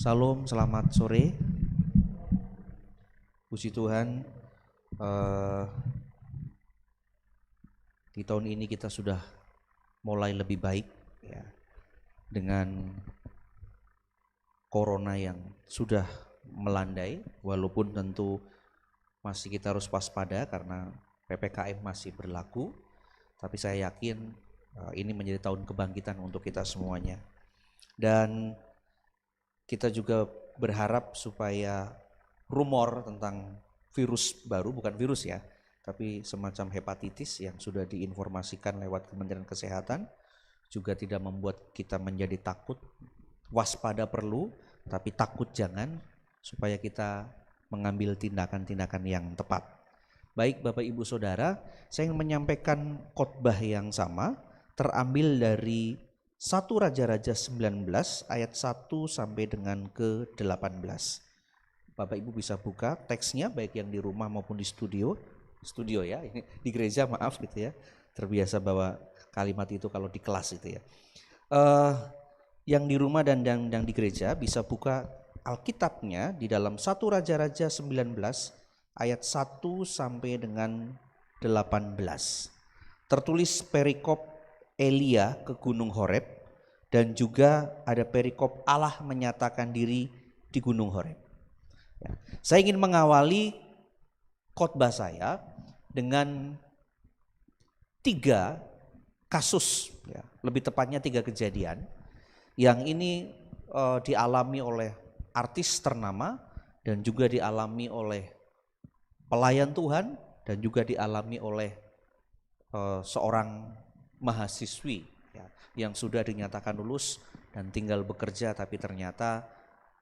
Salam, selamat sore. Puji Tuhan, di tahun ini kita sudah mulai lebih baik ya, dengan corona yang sudah melandai, walaupun tentu masih kita harus waspada karena PPKM masih berlaku, tapi saya yakin ini menjadi tahun kebangkitan untuk kita semuanya. Dan kita juga berharap supaya rumor tentang virus baru, bukan virus ya, tapi semacam hepatitis yang sudah diinformasikan lewat Kementerian Kesehatan juga tidak membuat kita menjadi takut. Waspada perlu, tapi takut jangan, supaya kita mengambil tindakan-tindakan yang tepat. Baik Bapak Ibu Saudara, saya ingin menyampaikan khotbah yang sama terambil dari 1 Raja-Raja 19 ayat 1 sampai dengan ke-18. Bapak Ibu bisa buka teksnya baik yang di rumah maupun di studio ya, ini di gereja maaf gitu ya. Terbiasa bawa kalimat itu kalau di kelas itu ya. Yang di rumah dan yang di gereja bisa buka Alkitabnya di dalam 1 Raja-Raja 19 ayat 1 sampai dengan 18. Tertulis perikop Elia ke Gunung Horeb, dan juga ada perikop Allah menyatakan diri di Gunung Horeb. Ya. Saya ingin mengawali khotbah saya dengan 3 kasus, ya, lebih tepatnya 3 kejadian yang ini dialami oleh artis ternama dan juga dialami oleh pelayan Tuhan dan juga dialami oleh seorang mahasiswi ya, yang sudah dinyatakan lulus dan tinggal bekerja, tapi ternyata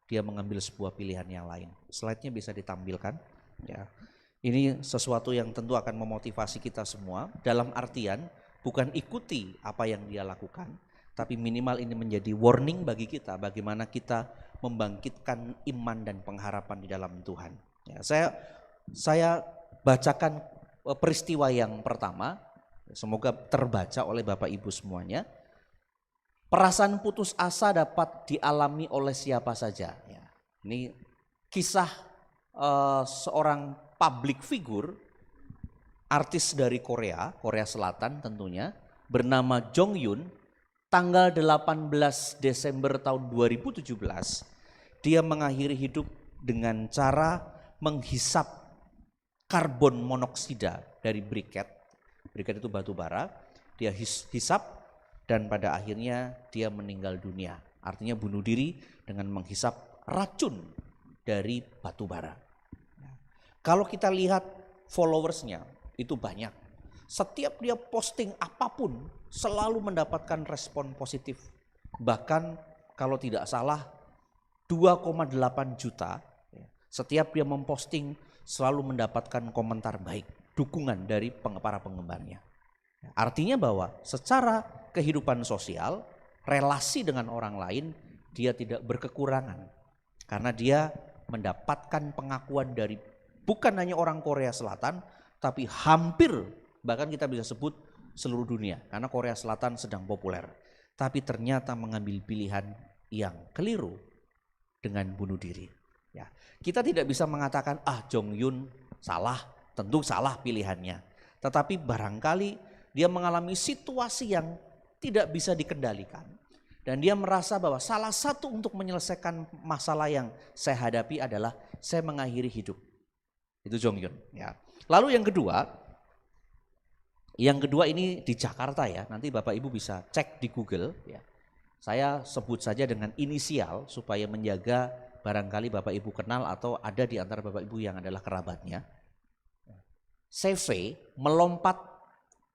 dia mengambil sebuah pilihan yang lain. Slide-nya bisa ditampilkan ya. Ini sesuatu yang tentu akan memotivasi kita semua, dalam artian bukan ikuti apa yang dia lakukan, tapi minimal ini menjadi warning bagi kita bagaimana kita membangkitkan iman dan pengharapan di dalam Tuhan ya. Saya bacakan peristiwa yang pertama, semoga terbaca oleh Bapak Ibu semuanya. Perasaan putus asa dapat dialami oleh siapa saja. Ya, ini kisah seorang public figure, artis dari Korea Selatan tentunya, bernama Jong Yun. Tanggal 18 Desember tahun 2017, dia mengakhiri hidup dengan cara menghisap karbon monoksida dari briket. Briket itu batu bara, dia hisap dan pada akhirnya dia meninggal dunia. Artinya bunuh diri dengan menghisap racun dari batu bara. Kalau kita lihat followersnya itu banyak. Setiap dia posting apapun selalu mendapatkan respon positif. Bahkan kalau tidak salah 2,8 juta. Setiap dia memposting selalu mendapatkan komentar baik, dukungan dari para penggemarnya. Artinya bahwa secara kehidupan sosial, relasi dengan orang lain dia tidak berkekurangan. Karena dia mendapatkan pengakuan dari bukan hanya orang Korea Selatan, tapi hampir bahkan kita bisa sebut seluruh dunia. Karena Korea Selatan sedang populer. Tapi ternyata mengambil pilihan yang keliru dengan bunuh diri. Ya, kita tidak bisa mengatakan Jong Yun salah, tentu salah pilihannya. Tetapi barangkali dia mengalami situasi yang tidak bisa dikendalikan. Dan dia merasa bahwa salah satu untuk menyelesaikan masalah yang saya hadapi adalah saya mengakhiri hidup. Itu Jong Yun. Ya. Lalu yang kedua ini di Jakarta ya. Nanti Bapak Ibu bisa cek di Google. Ya. Saya sebut saja dengan inisial supaya menjaga barangkali Bapak Ibu kenal atau ada di antara Bapak Ibu yang adalah kerabatnya. CV melompat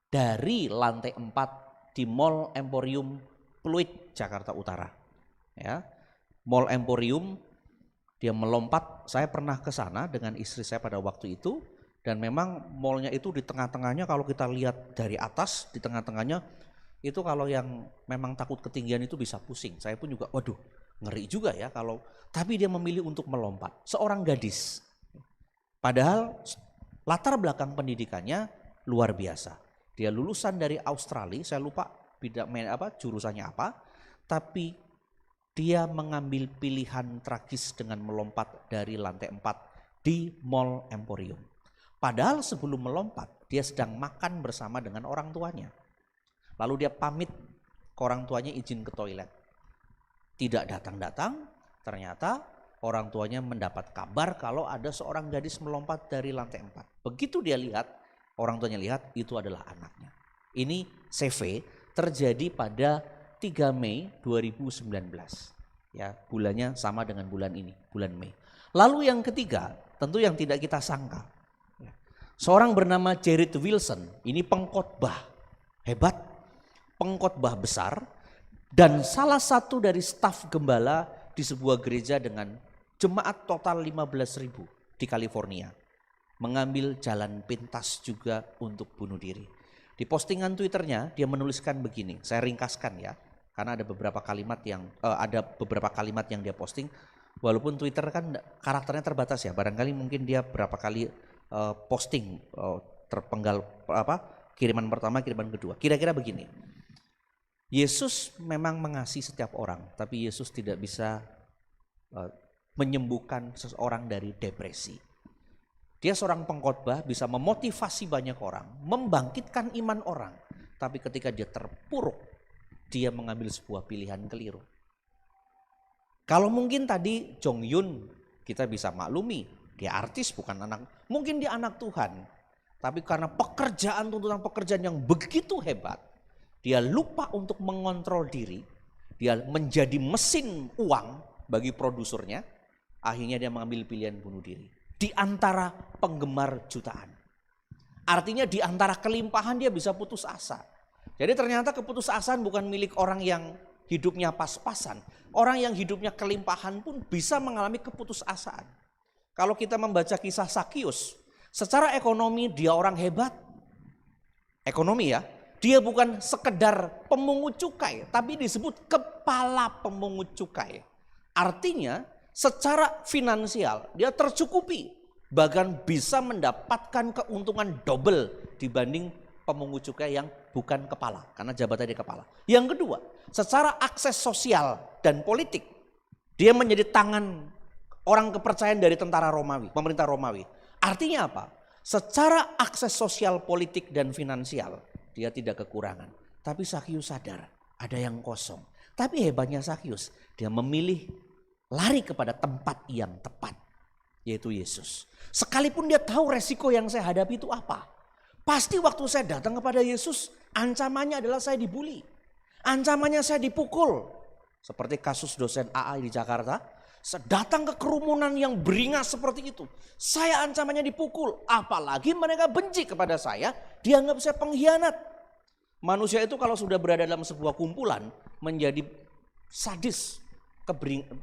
dari lantai 4 di Mall Emporium Pluit Jakarta Utara. Ya. Mall Emporium dia melompat, saya pernah ke sana dengan istri saya pada waktu itu, dan memang mallnya itu di tengah-tengahnya kalau kita lihat dari atas, di tengah-tengahnya itu kalau yang memang takut ketinggian itu bisa pusing. Saya pun juga waduh ngeri juga ya kalau, tapi dia memilih untuk melompat. Seorang gadis, padahal latar belakang pendidikannya luar biasa. Dia lulusan dari Australia, saya lupa jurusannya apa, tapi dia mengambil pilihan tragis dengan melompat dari lantai 4 di Mall Emporium. Padahal sebelum melompat, dia sedang makan bersama dengan orang tuanya. Lalu dia pamit ke orang tuanya izin ke toilet. Tidak datang-datang, ternyata orang tuanya mendapat kabar kalau ada seorang gadis melompat dari lantai 4. Begitu dia lihat, orang tuanya lihat itu adalah anaknya. Ini CV terjadi pada 3 Mei 2019. Ya, bulannya sama dengan bulan ini, bulan Mei. Lalu yang ketiga, tentu yang tidak kita sangka. Ya, seorang bernama Jared Wilson, ini pengkhotbah hebat, pengkhotbah besar, dan salah satu dari staf gembala di sebuah gereja dengan jemaat total 15.000 di California. Mengambil jalan pintas juga untuk bunuh diri. Di postingan Twitternya dia menuliskan begini, saya ringkaskan ya. Karena ada beberapa kalimat yang dia posting, walaupun Twitter kan karakternya terbatas ya, barangkali mungkin dia berapa kali posting terpenggal kiriman pertama, kiriman kedua. Kira-kira begini, Yesus memang mengasihi setiap orang, tapi Yesus tidak bisa menyembuhkan seseorang dari depresi. Dia seorang pengkhotbah, bisa memotivasi banyak orang, membangkitkan iman orang, tapi ketika dia terpuruk, dia mengambil sebuah pilihan keliru. Kalau mungkin tadi Jong Yun kita bisa maklumi, dia artis bukan anak, mungkin dia anak Tuhan. Tapi karena tuntutan pekerjaan yang begitu hebat, dia lupa untuk mengontrol diri, dia menjadi mesin uang bagi produsernya, akhirnya dia mengambil pilihan bunuh diri. Di antara penggemar jutaan. Artinya di antara kelimpahan dia bisa putus asa. Jadi ternyata keputusasaan bukan milik orang yang hidupnya pas-pasan. Orang yang hidupnya kelimpahan pun bisa mengalami keputusasaan. Kalau kita membaca kisah Sakius, secara ekonomi dia orang hebat. Ekonomi ya, dia bukan sekedar pemungut cukai, tapi disebut kepala pemungut cukai. Artinya secara finansial dia tercukupi. Bahkan bisa mendapatkan keuntungan double dibanding pemungut cukai yang bukan kepala, karena jabatannya kepala. Yang kedua, secara akses sosial dan politik, dia menjadi tangan orang kepercayaan dari tentara Romawi, pemerintah Romawi. Artinya apa? Secara akses sosial, politik, dan finansial, dia tidak kekurangan. Tapi Sakius sadar, ada yang kosong. Tapi hebatnya Sakius, dia memilih lari kepada tempat yang tepat, yaitu Yesus. Sekalipun dia tahu resiko yang saya hadapi itu apa. Pasti waktu saya datang kepada Yesus, ancamannya adalah saya dibully. Ancamannya saya dipukul. Seperti kasus dosen AA di Jakarta, datang ke kerumunan yang beringas seperti itu. Saya ancamannya dipukul, apalagi mereka benci kepada saya, dianggap saya pengkhianat. Manusia itu kalau sudah berada dalam sebuah kumpulan, menjadi sadis,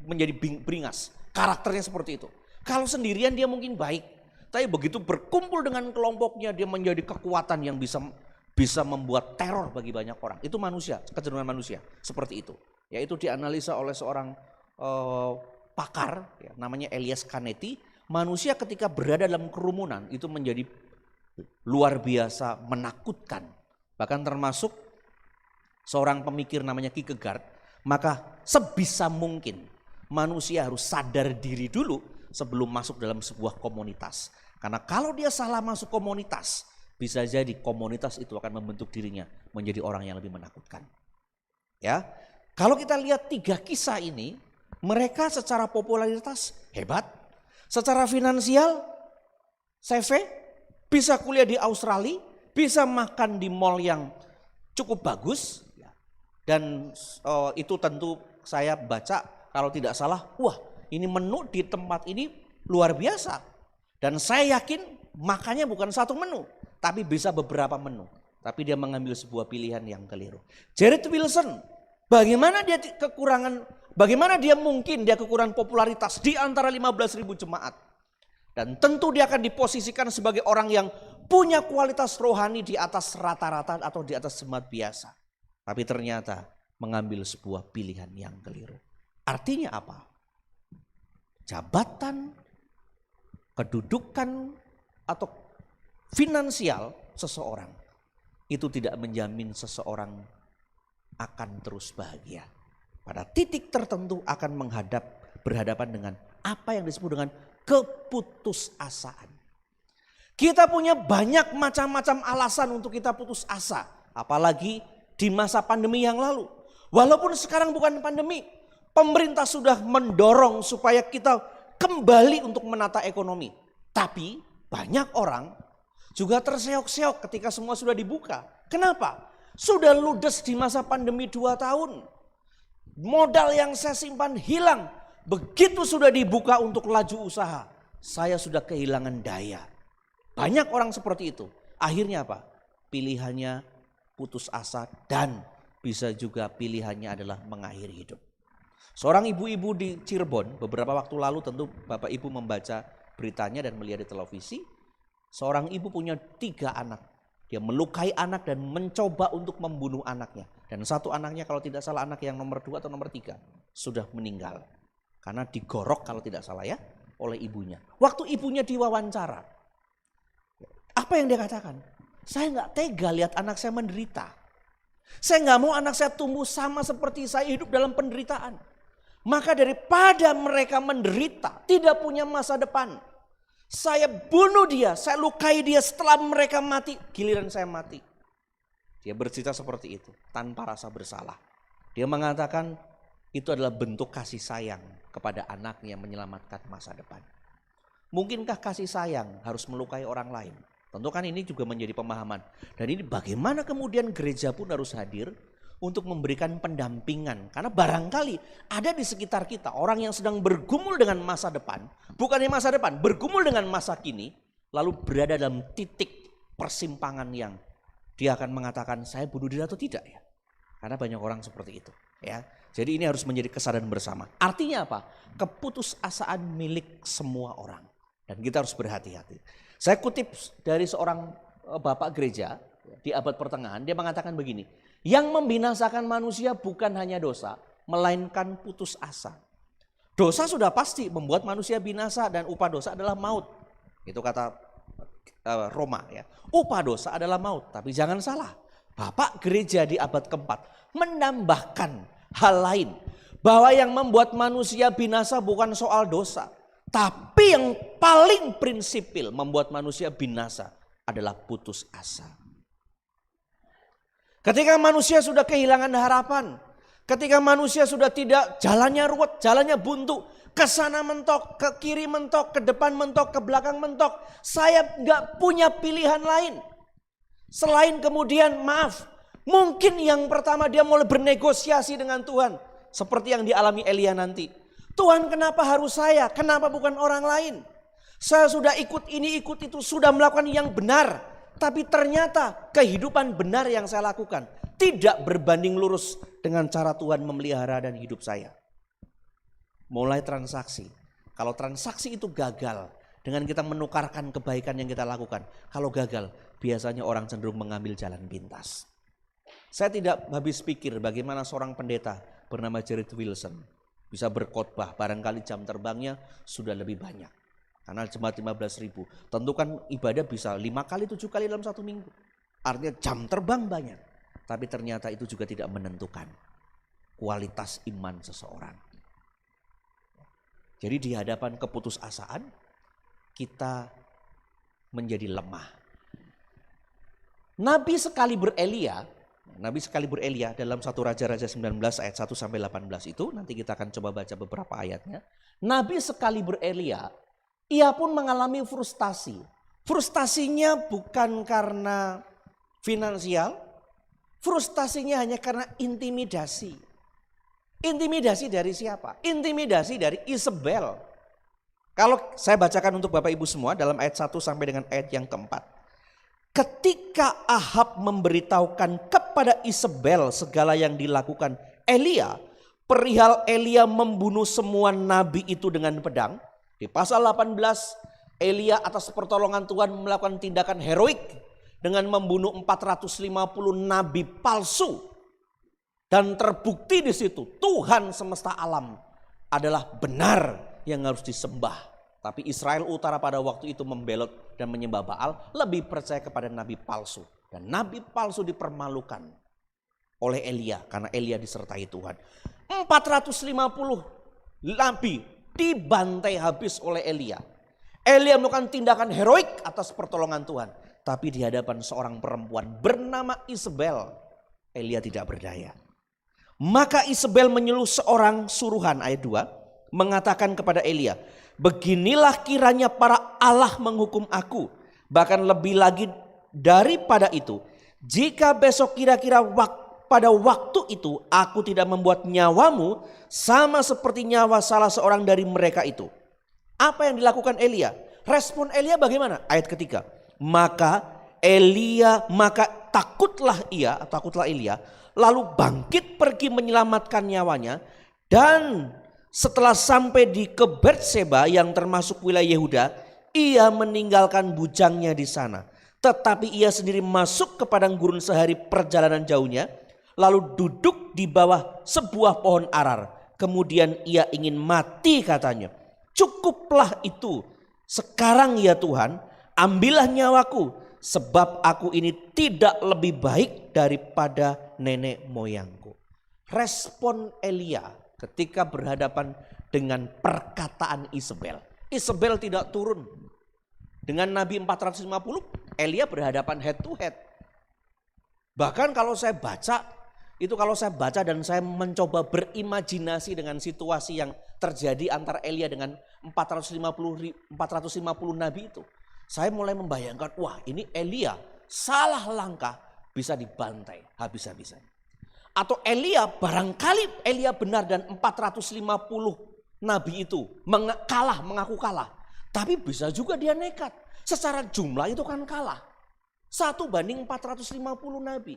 menjadi beringas. Karakternya seperti itu. Kalau sendirian dia mungkin baik. Tapi begitu berkumpul dengan kelompoknya, dia menjadi kekuatan yang bisa membuat teror bagi banyak orang. Itu manusia, kecenderungan manusia seperti itu. Yaitu dianalisa oleh seorang pakar, ya, namanya Elias Canetti. Manusia ketika berada dalam kerumunan itu menjadi luar biasa menakutkan. Bahkan termasuk seorang pemikir namanya Kierkegaard. Maka sebisa mungkin manusia harus sadar diri dulu sebelum masuk dalam sebuah komunitas. Karena kalau dia salah masuk komunitas, bisa jadi komunitas itu akan membentuk dirinya menjadi orang yang lebih menakutkan. Ya, kalau kita lihat 3 kisah ini, mereka secara popularitas hebat, secara finansial, CV, bisa kuliah di Australia, bisa makan di mall yang cukup bagus, dan itu tentu saya baca kalau tidak salah, wah ini menu di tempat ini luar biasa. Dan saya yakin makannya bukan satu menu, tapi bisa beberapa menu. Tapi dia mengambil sebuah pilihan yang keliru. Jared Wilson, bagaimana dia mungkin kekurangan popularitas di antara 15.000 jemaat. Dan tentu dia akan diposisikan sebagai orang yang punya kualitas rohani di atas rata-rata atau di atas jemaat biasa. Tapi ternyata mengambil sebuah pilihan yang keliru. Artinya apa? Jabatan, kedudukan, atau finansial seseorang itu tidak menjamin seseorang akan terus bahagia. pada titik tertentu akan berhadapan dengan apa yang disebut dengan keputusasaan. Kita punya banyak macam-macam alasan untuk kita putus asa, apalagi di masa pandemi yang lalu. Walaupun sekarang bukan pandemi, pemerintah sudah mendorong supaya kita kembali untuk menata ekonomi. Tapi banyak orang juga terseok-seok ketika semua sudah dibuka. Kenapa? Sudah ludes di masa pandemi 2 tahun. Modal yang saya simpan hilang. Begitu sudah dibuka untuk laju usaha, saya sudah kehilangan daya. Banyak orang seperti itu. Akhirnya apa? Pilihannya putus asa dan bisa juga pilihannya adalah mengakhiri hidup. Seorang ibu-ibu di Cirebon beberapa waktu lalu, tentu Bapak Ibu membaca beritanya dan melihat di televisi. Seorang ibu punya 3 anak. Dia melukai anak dan mencoba untuk membunuh anaknya. Dan satu anaknya kalau tidak salah anak yang nomor 2 atau nomor 3 sudah meninggal. Karena digorok kalau tidak salah ya oleh ibunya. Waktu ibunya diwawancara, apa yang dia katakan? Saya nggak tega lihat anak saya menderita. Saya nggak mau anak saya tumbuh sama seperti saya hidup dalam penderitaan. Maka daripada mereka menderita, tidak punya masa depan, saya bunuh dia, saya lukai dia setelah mereka mati, giliran saya mati. Dia bercerita seperti itu, tanpa rasa bersalah. Dia mengatakan itu adalah bentuk kasih sayang kepada anaknya yang menyelamatkan masa depan. Mungkinkah kasih sayang harus melukai orang lain? Tentu kan ini juga menjadi pemahaman. Dan ini bagaimana kemudian gereja pun harus hadir untuk memberikan pendampingan. Karena barangkali ada di sekitar kita orang yang sedang bergumul dengan masa depan. Bukannya masa depan, bergumul dengan masa kini. Lalu berada dalam titik persimpangan yang dia akan mengatakan saya bunuh diri atau tidak ya. Karena banyak orang seperti itu ya. Jadi ini harus menjadi kesadaran bersama. Artinya apa? Keputusasaan milik semua orang. Dan kita harus berhati-hati. Saya kutip dari seorang bapak gereja di abad pertengahan. Dia mengatakan begini. Yang membinasakan manusia bukan hanya dosa, melainkan putus asa. Dosa sudah pasti membuat manusia binasa dan upah dosa adalah maut. Itu kata Roma ya. Upah dosa adalah maut. Tapi jangan salah. Bapak gereja di abad keempat menambahkan hal lain. Bahwa yang membuat manusia binasa bukan soal dosa. Tapi yang paling prinsipil membuat manusia binasa adalah putus asa. Ketika manusia sudah kehilangan harapan. Ketika manusia sudah tidak, jalannya ruwet, jalannya buntu. Ke sana mentok, ke kiri mentok, ke depan mentok, ke belakang mentok. Saya gak punya pilihan lain. Selain kemudian maaf. Mungkin yang pertama dia mulai bernegosiasi dengan Tuhan. Seperti yang dialami Elia nanti. Tuhan kenapa harus saya? Kenapa bukan orang lain? Saya sudah ikut ini, ikut itu, sudah melakukan yang benar. Tapi ternyata kehidupan benar yang saya lakukan tidak berbanding lurus dengan cara Tuhan memelihara dan hidup saya. Mulai transaksi. Kalau transaksi itu gagal dengan kita menukarkan kebaikan yang kita lakukan. Kalau gagal biasanya orang cenderung mengambil jalan pintas. Saya tidak habis pikir bagaimana seorang pendeta bernama Jared Wilson bisa berkhotbah, barangkali jam terbangnya sudah lebih banyak. Karena jemaat 15.000. Tentu kan ibadah bisa 5 kali, 7 kali dalam 1 minggu. Artinya jam terbang banyak. Tapi ternyata itu juga tidak menentukan kualitas iman seseorang. Jadi di hadapan keputusasaan kita menjadi lemah. Nabi sekaliber Elia dalam 1 Raja-Raja 19 ayat 1 sampai 18 itu, nanti kita akan coba baca beberapa ayatnya. Nabi sekaliber Elia, ia pun mengalami frustasi. Frustasinya bukan karena finansial, frustasinya hanya karena intimidasi. Intimidasi dari siapa? Intimidasi dari Isabel. Kalau saya bacakan untuk Bapak Ibu semua dalam ayat 1 sampai dengan ayat yang keempat. Ketika Ahab memberitahukan kepada Isabel segala yang dilakukan Elia, perihal Elia membunuh semua nabi itu dengan pedang. Di pasal 18, Elia atas pertolongan Tuhan melakukan tindakan heroik dengan membunuh 450 nabi palsu. Dan terbukti di situ Tuhan semesta alam adalah benar yang harus disembah. Tapi Israel Utara pada waktu itu membelot dan menyembah Baal, lebih percaya kepada nabi palsu. Dan nabi palsu dipermalukan. oleh Elia karena Elia disertai Tuhan. 450 nabi dibantai habis oleh Elia. Elia melakukan tindakan heroik atas pertolongan Tuhan. Tapi di hadapan seorang perempuan bernama Isabel, Elia tidak berdaya. Maka Isabel menyuruh seorang suruhan, ayat 2, mengatakan kepada Elia, beginilah kiranya para Allah menghukum aku. Bahkan lebih lagi daripada itu, jika besok kira-kira pada waktu itu aku tidak membuat nyawamu sama seperti nyawa salah seorang dari mereka itu. Apa yang dilakukan Elia? Respon Elia bagaimana? Ayat ketiga. Maka takutlah Elia, lalu bangkit pergi menyelamatkan nyawanya, dan setelah sampai di ke Berseba yang termasuk wilayah Yehuda, ia meninggalkan bujangnya di sana. Tetapi ia sendiri masuk ke padang gurun sehari perjalanan jauhnya, lalu duduk di bawah sebuah pohon arar. Kemudian ia ingin mati, katanya. Cukuplah itu, sekarang ya Tuhan, ambillah nyawaku, sebab aku ini tidak lebih baik daripada nenek moyangku. Respon Elia ketika berhadapan dengan perkataan Isabel. Isabel tidak turun. Dengan Nabi 450, Elia berhadapan head to head. Bahkan kalau saya baca dan saya mencoba berimajinasi dengan situasi yang terjadi antara Elia dengan 450 nabi itu. Saya mulai membayangkan, wah ini Elia salah langkah bisa dibantai habis-habisan. Atau barangkali Elia benar dan 450 nabi itu mengaku kalah. Tapi bisa juga dia nekat. Secara jumlah itu kan kalah. 1:450 nabi.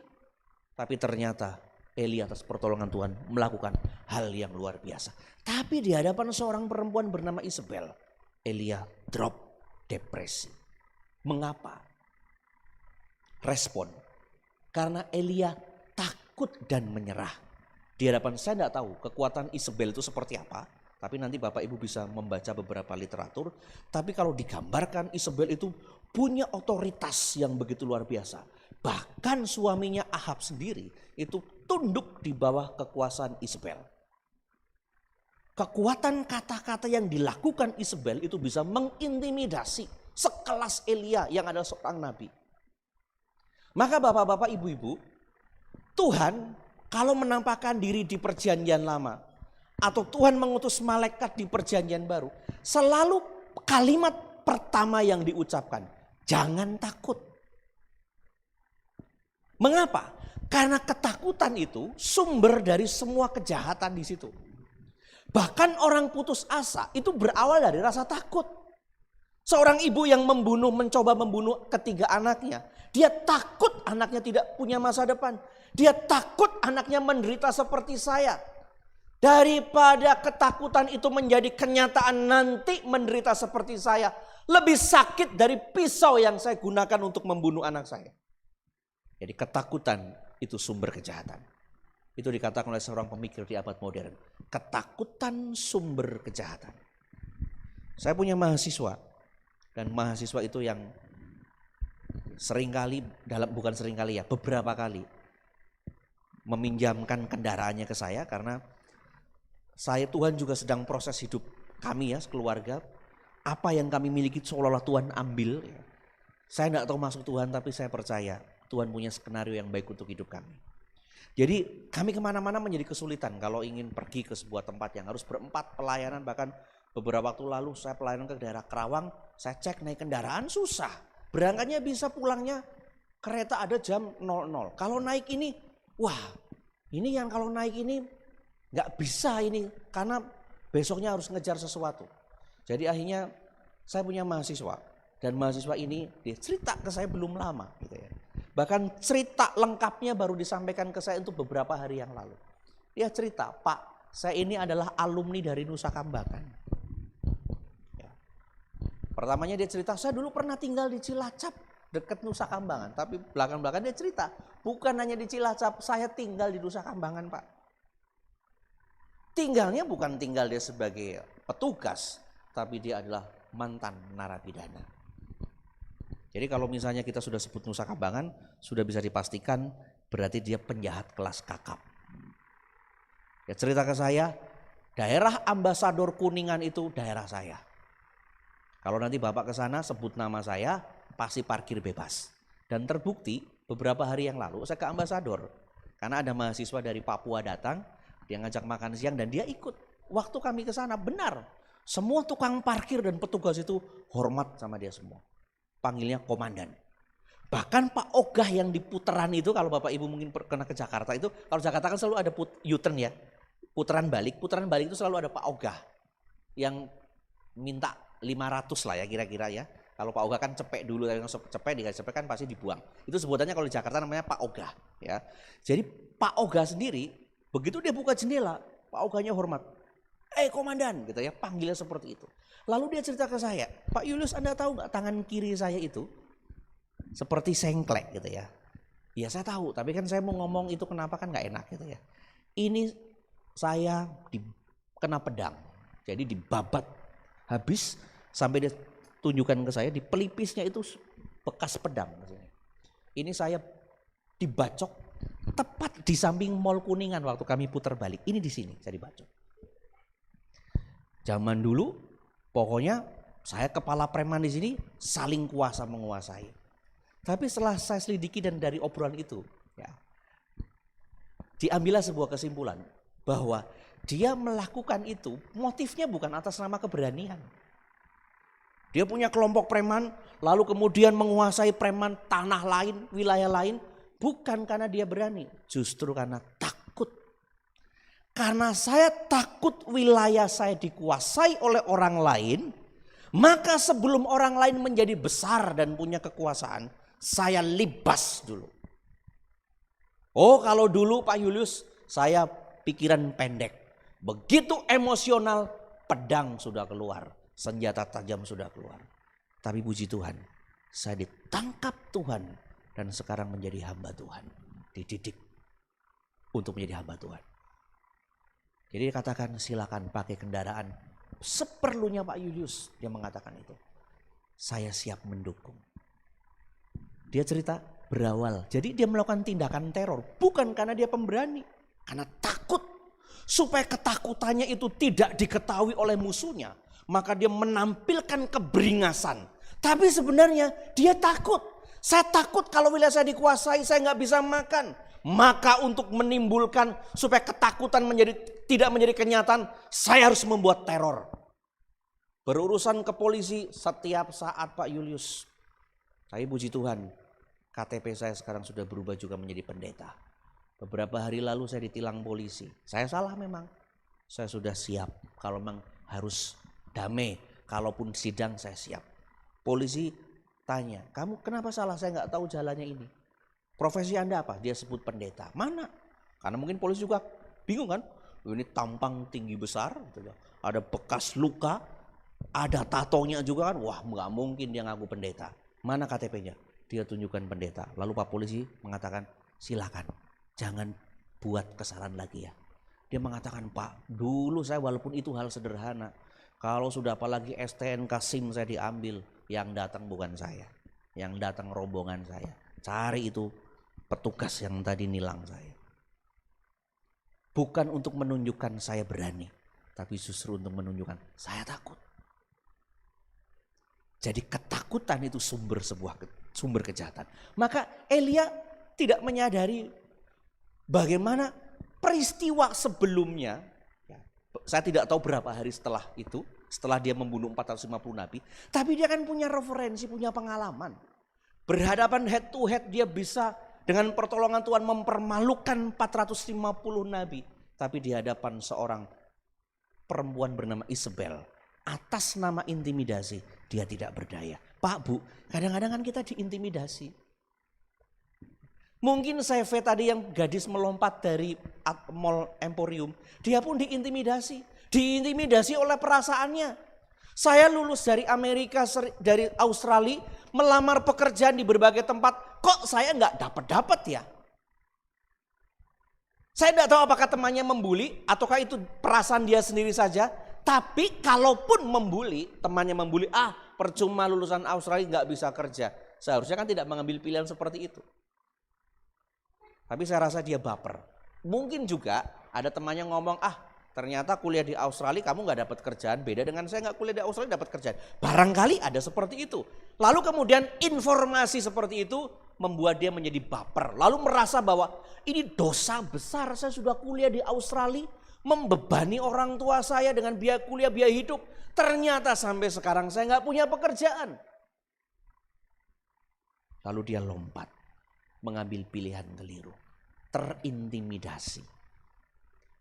Tapi ternyata Elia atas pertolongan Tuhan melakukan hal yang luar biasa. Tapi di hadapan seorang perempuan bernama Isabel, Elia drop depresi. Mengapa? Respon. Karena Elia takut dan menyerah. Di hadapan saya tidak tahu kekuatan Isabel itu seperti apa. Tapi nanti Bapak Ibu bisa membaca beberapa literatur. Tapi kalau digambarkan Isabel itu punya otoritas yang begitu luar biasa. Bahkan suaminya Ahab sendiri itu tunduk di bawah kekuasaan Isabel. Kekuatan kata-kata yang dilakukan Isabel itu bisa mengintimidasi sekelas Elia yang adalah seorang nabi. Maka bapak-bapak, ibu-ibu, Tuhan kalau menampakkan diri di perjanjian lama atau Tuhan mengutus malaikat di perjanjian baru, selalu kalimat pertama yang diucapkan, jangan takut. Mengapa? Karena ketakutan itu sumber dari semua kejahatan di situ. Bahkan orang putus asa itu berawal dari rasa takut. Seorang ibu yang mencoba membunuh ketiga anaknya. Dia takut anaknya tidak punya masa depan. Dia takut anaknya menderita seperti saya. Daripada ketakutan itu menjadi kenyataan nanti menderita seperti saya. Lebih sakit dari pisau yang saya gunakan untuk membunuh anak saya. Jadi ketakutan itu sumber kejahatan. Itu dikatakan oleh seorang pemikir di abad modern. Ketakutan sumber kejahatan. Saya punya mahasiswa. Dan mahasiswa itu yang beberapa kali meminjamkan kendaraannya ke saya. Karena Tuhan juga sedang proses hidup kami ya sekeluarga. Apa yang kami miliki seolah-olah Tuhan ambil. Saya tidak tahu maksud Tuhan, tapi saya percaya Tuhan punya skenario yang baik untuk hidup kami. Jadi kami kemana-mana menjadi kesulitan kalau ingin pergi ke sebuah tempat yang harus berempat pelayanan. Bahkan beberapa waktu lalu saya pelayanan ke daerah Kerawang, saya cek naik kendaraan susah. Berangkatnya bisa, pulangnya kereta ada jam 00. Kalau naik ini, kalau naik ini gak bisa ini karena besoknya harus ngejar sesuatu. Jadi akhirnya saya punya mahasiswa dan mahasiswa ini dia cerita ke saya belum lama gitu ya. Bahkan cerita lengkapnya baru disampaikan ke saya untuk beberapa hari yang lalu. Dia cerita, Pak, saya ini adalah alumni dari Nusa Kambangan. Ya. Pertamanya dia cerita, saya dulu pernah tinggal di Cilacap dekat Nusa Kambangan. Tapi belakang-belakang dia cerita, bukan hanya di Cilacap, saya tinggal di Nusa Kambangan, Pak. Tinggalnya bukan tinggal dia sebagai petugas, tapi dia adalah mantan narapidana. Jadi kalau misalnya kita sudah sebut Nusa Kambangan, sudah bisa dipastikan berarti dia penjahat kelas kakap. Ya cerita ke saya, daerah Ambasador Kuningan itu daerah saya. Kalau nanti Bapak ke sana sebut nama saya, pasti parkir bebas. Dan terbukti beberapa hari yang lalu saya ke Ambasador. Karena ada mahasiswa dari Papua datang, dia ngajak makan siang dan dia ikut. Waktu kami ke sana benar, semua tukang parkir dan petugas itu hormat sama dia semua. Panggilnya komandan. Bahkan Pak Ogah yang di putaran itu, kalau Bapak Ibu mungkin pernah ke Jakarta itu, kalau Jakarta kan selalu ada U-turn ya. Putaran balik itu selalu ada Pak Ogah yang minta 500 lah ya kira-kira ya. Kalau Pak Ogah kan cepek dulu, cepek dikasih cepek kan pasti dibuang. Itu sebutannya kalau di Jakarta namanya Pak Ogah ya. Jadi Pak Ogah sendiri begitu dia buka jendela, Pak Ogahnya hormat. Komandan gitu ya, panggilnya seperti itu. Lalu dia cerita ke saya, Pak Julius Anda tahu nggak tangan kiri saya itu seperti sengklek gitu ya. Ya saya tahu, tapi kan saya mau ngomong itu kenapa kan nggak enak gitu ya. Ini saya kena pedang, jadi dibabat habis sampai dia tunjukkan ke saya di pelipisnya itu bekas pedang. Ini saya dibacok tepat di samping Mall Kuningan waktu kami putar balik. Ini di sini saya dibacok. Zaman dulu pokoknya saya kepala preman di sini saling kuasa menguasai. Tapi setelah saya selidiki dan dari obrolan itu ya, diambillah sebuah kesimpulan bahwa dia melakukan itu motifnya bukan atas nama keberanian. Dia punya kelompok preman lalu kemudian menguasai preman tanah lain, wilayah lain. Bukan karena dia berani, justru karena takut. Karena saya takut wilayah saya dikuasai oleh orang lain, maka sebelum orang lain menjadi besar dan punya kekuasaan, saya libas dulu. Oh kalau dulu Pak Julius saya pikiran pendek. Begitu emosional pedang sudah keluar, senjata tajam sudah keluar. Tapi puji Tuhan, saya ditangkap Tuhan dan sekarang menjadi hamba Tuhan. Dididik untuk menjadi hamba Tuhan. Jadi dikatakan silakan pakai kendaraan seperlunya Pak Julius. Dia mengatakan itu. Saya siap mendukung. Dia cerita berawal. Jadi dia melakukan tindakan teror. Bukan karena dia pemberani. Karena takut. Supaya ketakutannya itu tidak diketahui oleh musuhnya. Maka dia menampilkan keberingasan. Tapi sebenarnya dia takut. Saya takut kalau wilayah saya dikuasai saya nggak bisa makan. Maka untuk menimbulkan supaya ketakutan tidak menjadi kenyataan, saya harus membuat teror. Berurusan ke polisi setiap saat Pak Julius. Tapi puji Tuhan, KTP saya sekarang sudah berubah juga menjadi pendeta. Beberapa hari lalu saya ditilang polisi. Saya salah memang. Saya sudah siap. Kalau memang harus damai, kalaupun sidang saya siap. Polisi tanya, kamu kenapa salah? Saya nggak tahu jalannya ini. Profesi Anda apa? Dia sebut pendeta. Mana? Karena mungkin polisi juga bingung kan. Ini tampang tinggi besar. Ada bekas luka. Ada tatonya juga kan. Wah nggak mungkin dia ngaku pendeta. Mana KTP-nya? Dia tunjukkan pendeta. Lalu Pak polisi mengatakan silakan. Jangan buat kesalahan lagi ya. Dia mengatakan Pak dulu saya walaupun itu hal sederhana. Kalau sudah apalagi STNK SIM saya diambil. Yang datang bukan saya. Yang datang rombongan saya. Cari itu petugas yang tadi nilang saya. Bukan untuk menunjukkan saya berani. Tapi justru untuk menunjukkan saya takut. Jadi ketakutan itu sumber kejahatan. Maka Elia tidak menyadari bagaimana peristiwa sebelumnya. Saya tidak tahu berapa hari setelah itu. Setelah dia membunuh 450 nabi. Tapi dia kan punya referensi, punya pengalaman. Berhadapan head to head dia bisa dengan pertolongan Tuhan mempermalukan 450 nabi. Tapi di hadapan seorang perempuan bernama Isabel. Atas nama intimidasi dia tidak berdaya. Pak Bu, kadang-kadang kan kita diintimidasi. Mungkin CV tadi yang gadis melompat dari Mall Emporium. Dia pun diintimidasi. Diintimidasi oleh perasaannya. Saya lulus dari Amerika, dari Australia, melamar pekerjaan di berbagai tempat. Kok saya nggak dapat ya? Saya tidak tahu apakah temannya membuli ataukah itu perasaan dia sendiri saja. Tapi kalaupun membuli, temannya membuli, percuma lulusan Australia nggak bisa kerja. Seharusnya kan tidak mengambil pilihan seperti itu. Tapi saya rasa dia baper. Mungkin juga ada temannya ngomong, ternyata kuliah di Australia kamu gak dapat kerjaan, beda dengan saya gak kuliah di Australia dapat kerjaan. Barangkali ada seperti itu. Lalu kemudian informasi seperti itu membuat dia menjadi baper. Lalu merasa bahwa ini dosa besar, saya sudah kuliah di Australia, membebani orang tua saya dengan biaya kuliah, biaya hidup. Ternyata sampai sekarang saya gak punya pekerjaan. Lalu dia lompat, mengambil pilihan keliru, terintimidasi.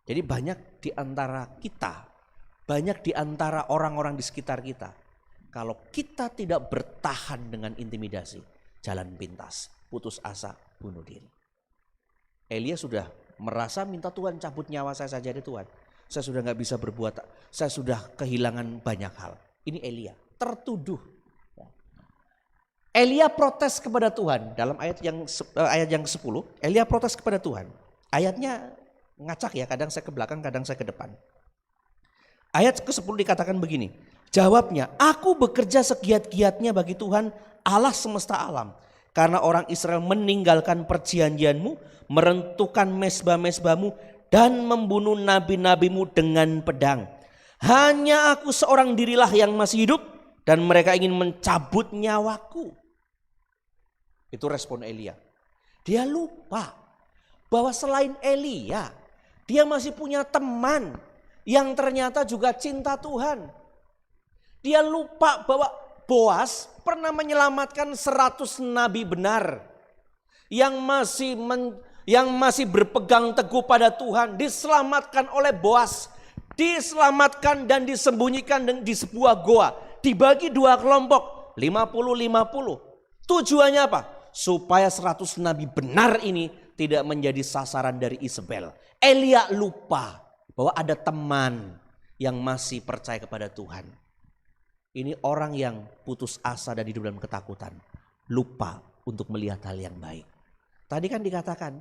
Jadi banyak di antara kita, banyak di antara orang-orang di sekitar kita, kalau kita tidak bertahan dengan intimidasi, jalan pintas, putus asa, bunuh diri. Elia sudah merasa minta Tuhan cabut nyawa saya saja di Tuhan. Saya sudah gak bisa berbuat, saya sudah kehilangan banyak hal. Ini Elia, tertuduh. Elia protes kepada Tuhan dalam ayat yang ke-10. Elia protes kepada Tuhan. Ayatnya ngacak ya, kadang saya ke belakang, kadang saya ke depan. Ayat ke-10 dikatakan begini. Jawabnya, aku bekerja segiat-giatnya bagi Tuhan Allah semesta alam. Karena orang Israel meninggalkan perjanjianmu, merentukan mezbah-mezbahmu, dan membunuh nabi-nabimu dengan pedang. Hanya aku seorang dirilah yang masih hidup, dan mereka ingin mencabut nyawaku. Itu respon Elia. Dia lupa bahwa selain Elia, dia masih punya teman yang ternyata juga cinta Tuhan. Dia lupa bahwa Boas pernah menyelamatkan 100 nabi benar yang masih berpegang teguh pada Tuhan, diselamatkan oleh Boas, diselamatkan dan disembunyikan di sebuah goa, dibagi 2 kelompok, 50-50. Tujuannya apa? Supaya 100 nabi benar ini tidak menjadi sasaran dari Isabel. Elia lupa bahwa ada teman yang masih percaya kepada Tuhan. Ini orang yang putus asa dan hidup dalam ketakutan. Lupa untuk melihat hal yang baik. Tadi kan dikatakan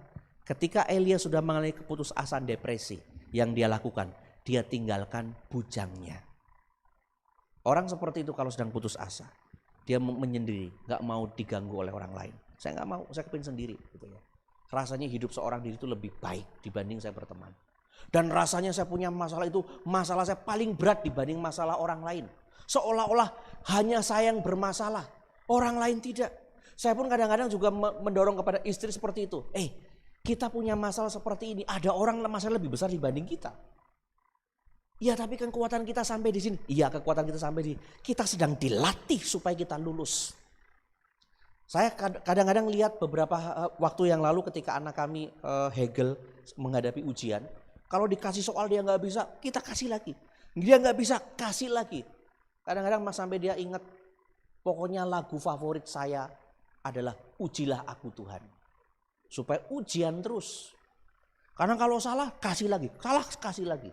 ketika Elia sudah mengalami keputusasaan, depresi, yang dia lakukan, dia tinggalkan bujangnya. Orang seperti itu kalau sedang putus asa, dia menyendiri, gak mau diganggu oleh orang lain. Saya gak mau, saya kepingin sendiri gitu ya. Rasanya hidup seorang diri itu lebih baik dibanding saya berteman. Dan rasanya saya punya masalah itu, masalah saya paling berat dibanding masalah orang lain. Seolah-olah hanya saya yang bermasalah, orang lain tidak. Saya pun kadang-kadang juga mendorong kepada istri seperti itu. Kita punya masalah seperti ini, ada orang masalah lebih besar dibanding kita. Ya tapi kan kekuatan kita sampai di sini. Iya kekuatan kita sampai di sini. Kita sedang dilatih supaya kita lulus. Saya kadang-kadang lihat beberapa waktu yang lalu ketika anak kami Hegel menghadapi ujian. Kalau dikasih soal dia gak bisa, kita kasih lagi. Dia gak bisa, kasih lagi. Kadang-kadang mas sampai dia ingat, pokoknya lagu favorit saya adalah Ujilah Aku Tuhan. Supaya ujian terus. Karena kalau salah, kasih lagi. Salah, kasih lagi.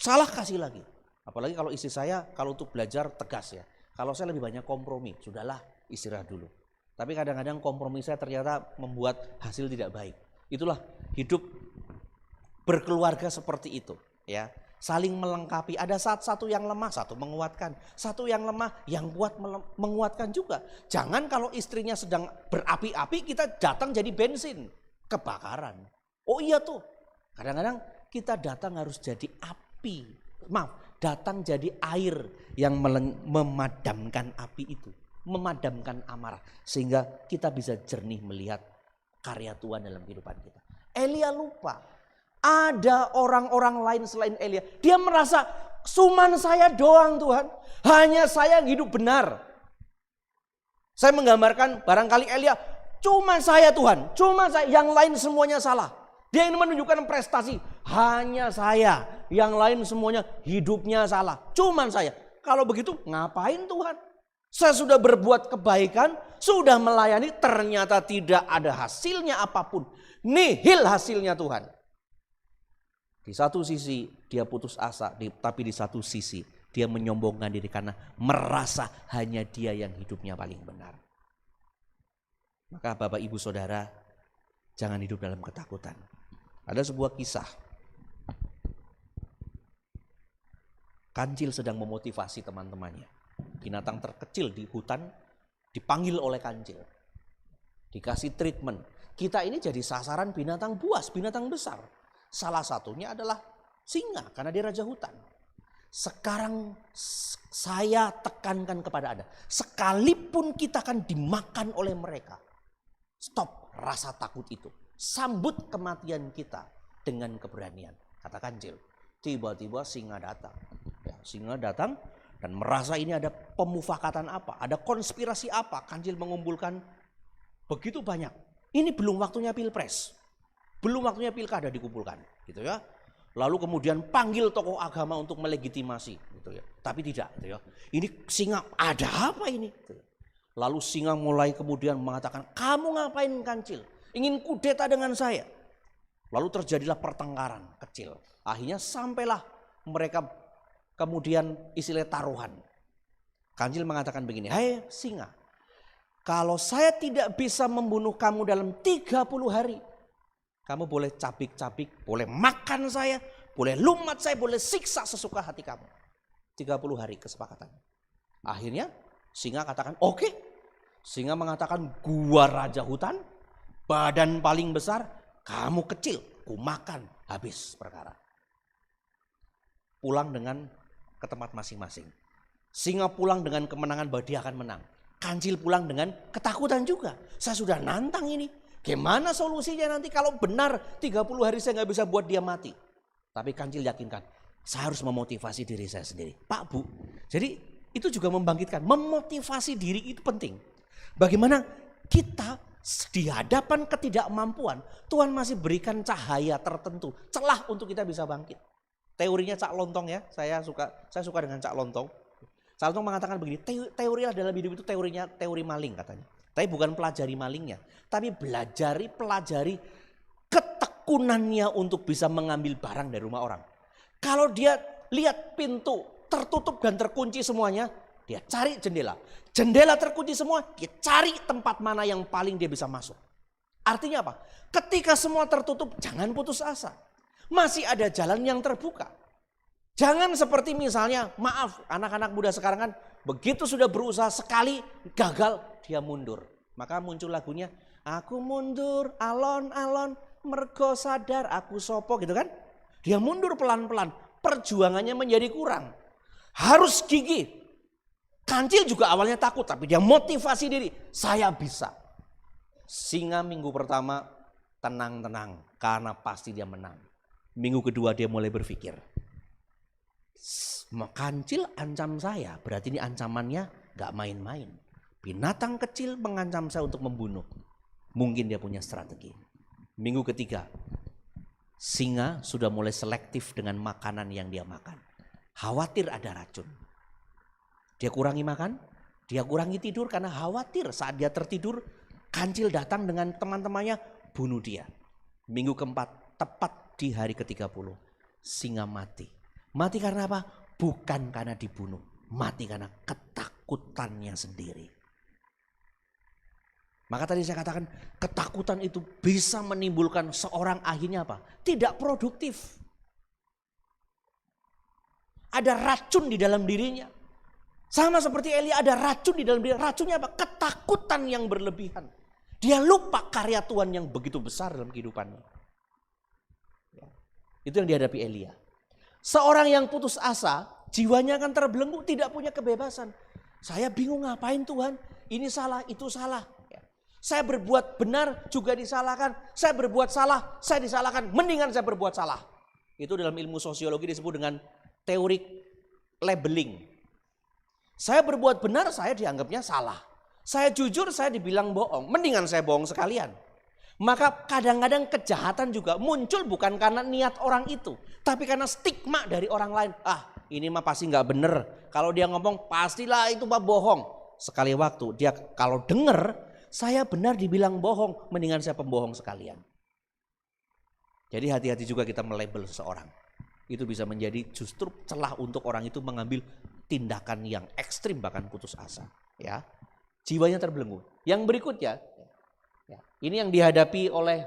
Salah, kasih lagi. Apalagi kalau istri saya, kalau untuk belajar tegas ya. Kalau saya lebih banyak kompromi, sudahlah istirahat dulu. Tapi kadang-kadang kompromi saya ternyata membuat hasil tidak baik. Itulah hidup berkeluarga seperti itu ya. Saling melengkapi. Ada satu yang lemah, satu menguatkan. Satu yang lemah, yang kuat menguatkan juga. Jangan kalau istrinya sedang berapi-api kita datang jadi bensin. Kebakaran. Oh iya tuh. Kadang-kadang kita datang harus jadi api. Datang jadi air yang memadamkan api itu. Memadamkan amarah. Sehingga kita bisa jernih melihat karya Tuhan dalam kehidupan kita. Elia lupa. Ada orang-orang lain selain Elia. Dia merasa cuman saya doang Tuhan. Hanya saya yang hidup benar. Saya menggambarkan barangkali Elia. Cuman saya Tuhan. Cuman saya. Yang lain semuanya salah. Dia ingin menunjukkan prestasi. Hanya saya. Yang lain semuanya hidupnya salah. Cuman saya. Kalau begitu ngapain Tuhan? Saya sudah berbuat kebaikan. Sudah melayani. Ternyata tidak ada hasilnya apapun. Nihil hasilnya Tuhan. Di satu sisi dia putus asa, tapi di satu sisi dia menyombongkan diri karena merasa hanya dia yang hidupnya paling benar. Maka Bapak Ibu Saudara, jangan hidup dalam ketakutan. Ada sebuah kisah. Kancil sedang memotivasi teman-temannya. Binatang terkecil di hutan dipanggil oleh kancil. Dikasih treatment. kita ini jadi sasaran binatang buas, binatang besar. Salah satunya adalah singa karena dia raja hutan. Sekarang saya tekankan kepada Anda, sekalipun kita akan dimakan oleh mereka, stop rasa takut itu. Sambut kematian kita dengan keberanian. Kata Kancil, tiba-tiba singa datang. Ya, singa datang dan merasa ini ada pemufakatan apa, ada konspirasi apa. Kancil mengumpulkan begitu banyak. Ini belum waktunya pilpres, belum waktunya pilkada dikumpulkan, gitu ya. Lalu kemudian panggil tokoh agama untuk melegitimasi, gitu ya. Tapi tidak, gitu ya. Ini singa, ada apa ini? Gitu ya. Lalu singa mulai kemudian mengatakan, kamu ngapain Kancil? Ingin kudeta dengan saya? Lalu terjadilah pertengkaran kecil. Akhirnya sampailah mereka kemudian istilah taruhan. Kancil mengatakan begini, hai singa, kalau saya tidak bisa membunuh kamu dalam 30 hari, kamu boleh cabik-cabik, boleh makan saya, boleh lumat saya, boleh siksa sesuka hati kamu. 30 hari kesepakatan. Akhirnya singa katakan oke. Singa mengatakan gua raja hutan, badan paling besar, kamu kecil, ku makan, habis perkara. Pulang dengan ke tempat masing-masing. Singa pulang dengan kemenangan bahwa dia akan menang. Kancil pulang dengan ketakutan juga. Saya sudah nantang ini. Gimana solusinya nanti kalau benar 30 hari saya nggak bisa buat dia mati. Tapi Kancil yakinkan, saya harus memotivasi diri saya sendiri. Pak Bu, jadi itu juga membangkitkan. Memotivasi diri itu penting. Bagaimana kita di hadapan ketidakmampuan, Tuhan masih berikan cahaya tertentu, celah untuk kita bisa bangkit. Teorinya Cak Lontong ya, saya suka dengan Cak Lontong. Cak Lontong mengatakan begini, teori dalam hidup itu teori maling katanya. Tapi bukan pelajari malingnya, tapi pelajari ketekunannya untuk bisa mengambil barang dari rumah orang. Kalau dia lihat pintu tertutup dan terkunci semuanya, dia cari jendela. Jendela terkunci semua, dia cari tempat mana yang paling dia bisa masuk. Artinya apa? Ketika semua tertutup, jangan putus asa. Masih ada jalan yang terbuka. Jangan seperti misalnya, maaf anak-anak muda sekarang kan begitu sudah berusaha sekali gagal, dia mundur. Maka muncul lagunya, aku mundur alon-alon mergo sadar aku sopo gitu kan. Dia mundur pelan-pelan, perjuangannya menjadi kurang. Harus gigih. Kancil juga awalnya takut tapi dia motivasi diri, saya bisa. Singa minggu pertama tenang-tenang karena pasti dia menang. Minggu kedua dia mulai berpikir, Kancil ancam saya, berarti ini ancamannya gak main-main. Binatang kecil mengancam saya untuk membunuh. Mungkin dia punya strategi. Minggu ketiga, singa sudah mulai selektif dengan makanan yang dia makan. Khawatir ada racun. Dia kurangi makan, dia kurangi tidur karena khawatir saat dia tertidur, Kancil datang dengan teman-temannya bunuh dia. Minggu keempat, tepat di hari ke-30, singa mati. Mati karena apa? Bukan karena dibunuh, mati karena ketakutannya sendiri. Maka tadi saya katakan ketakutan itu bisa menimbulkan seorang akhirnya apa? Tidak produktif. Ada racun di dalam dirinya. Sama seperti Elia ada racun di dalam dirinya. Racunnya apa? Ketakutan yang berlebihan. Dia lupa karya Tuhan yang begitu besar dalam kehidupannya. Itu yang dihadapi Elia. Seorang yang putus asa, jiwanya akan terbelenggu, tidak punya kebebasan. Saya bingung ngapain Tuhan, ini salah, itu salah. Saya berbuat benar juga disalahkan, saya berbuat salah, saya disalahkan, mendingan saya berbuat salah. Itu dalam ilmu sosiologi disebut dengan teori labeling. Saya berbuat benar, saya dianggapnya salah. Saya jujur, saya dibilang bohong, mendingan saya bohong sekalian. Maka kadang-kadang kejahatan juga muncul bukan karena niat orang itu, tapi karena stigma dari orang lain. Ah, ini mah pasti nggak bener. Kalau dia ngomong pastilah itu mah bohong. Sekali waktu dia kalau denger saya benar dibilang bohong, mendingan saya pembohong sekalian. Jadi hati-hati juga kita melabel seseorang. Itu bisa menjadi justru celah untuk orang itu mengambil tindakan yang ekstrim bahkan putus asa. Ya, jiwanya terbelenggu. Yang berikutnya. Ya, ini yang dihadapi oleh.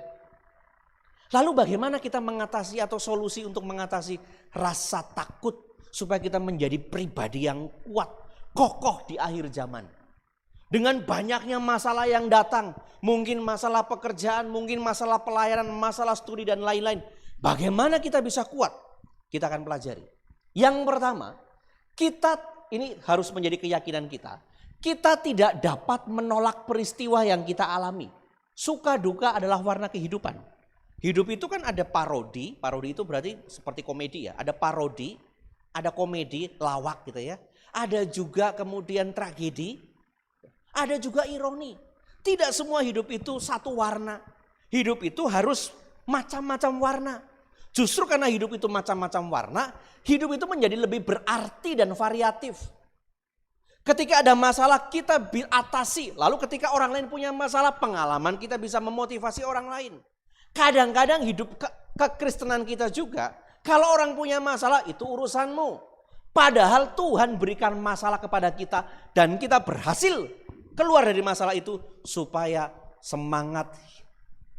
Lalu bagaimana kita mengatasi atau solusi untuk mengatasi rasa takut supaya kita menjadi pribadi yang kuat, kokoh di akhir zaman. Dengan banyaknya masalah yang datang, mungkin masalah pekerjaan, mungkin masalah pelayanan, masalah studi dan lain-lain. Bagaimana kita bisa kuat? Kita akan pelajari. Yang pertama, kita ini harus menjadi keyakinan kita. Kita tidak dapat menolak peristiwa yang kita alami. Suka duka adalah warna kehidupan. Hidup itu kan ada parodi itu berarti seperti komedi ya. Ada parodi, ada komedi, lawak gitu ya. Ada juga kemudian tragedi, ada juga ironi. Tidak semua hidup itu satu warna. Hidup itu harus macam-macam warna. Justru karena hidup itu macam-macam warna, hidup itu menjadi lebih berarti dan variatif. Ketika ada masalah kita atasi, lalu ketika orang lain punya masalah, pengalaman kita bisa memotivasi orang lain. Kadang-kadang hidup kekristenan kita juga, kalau orang punya masalah itu urusanmu. Padahal Tuhan berikan masalah kepada kita dan kita berhasil keluar dari masalah itu supaya semangat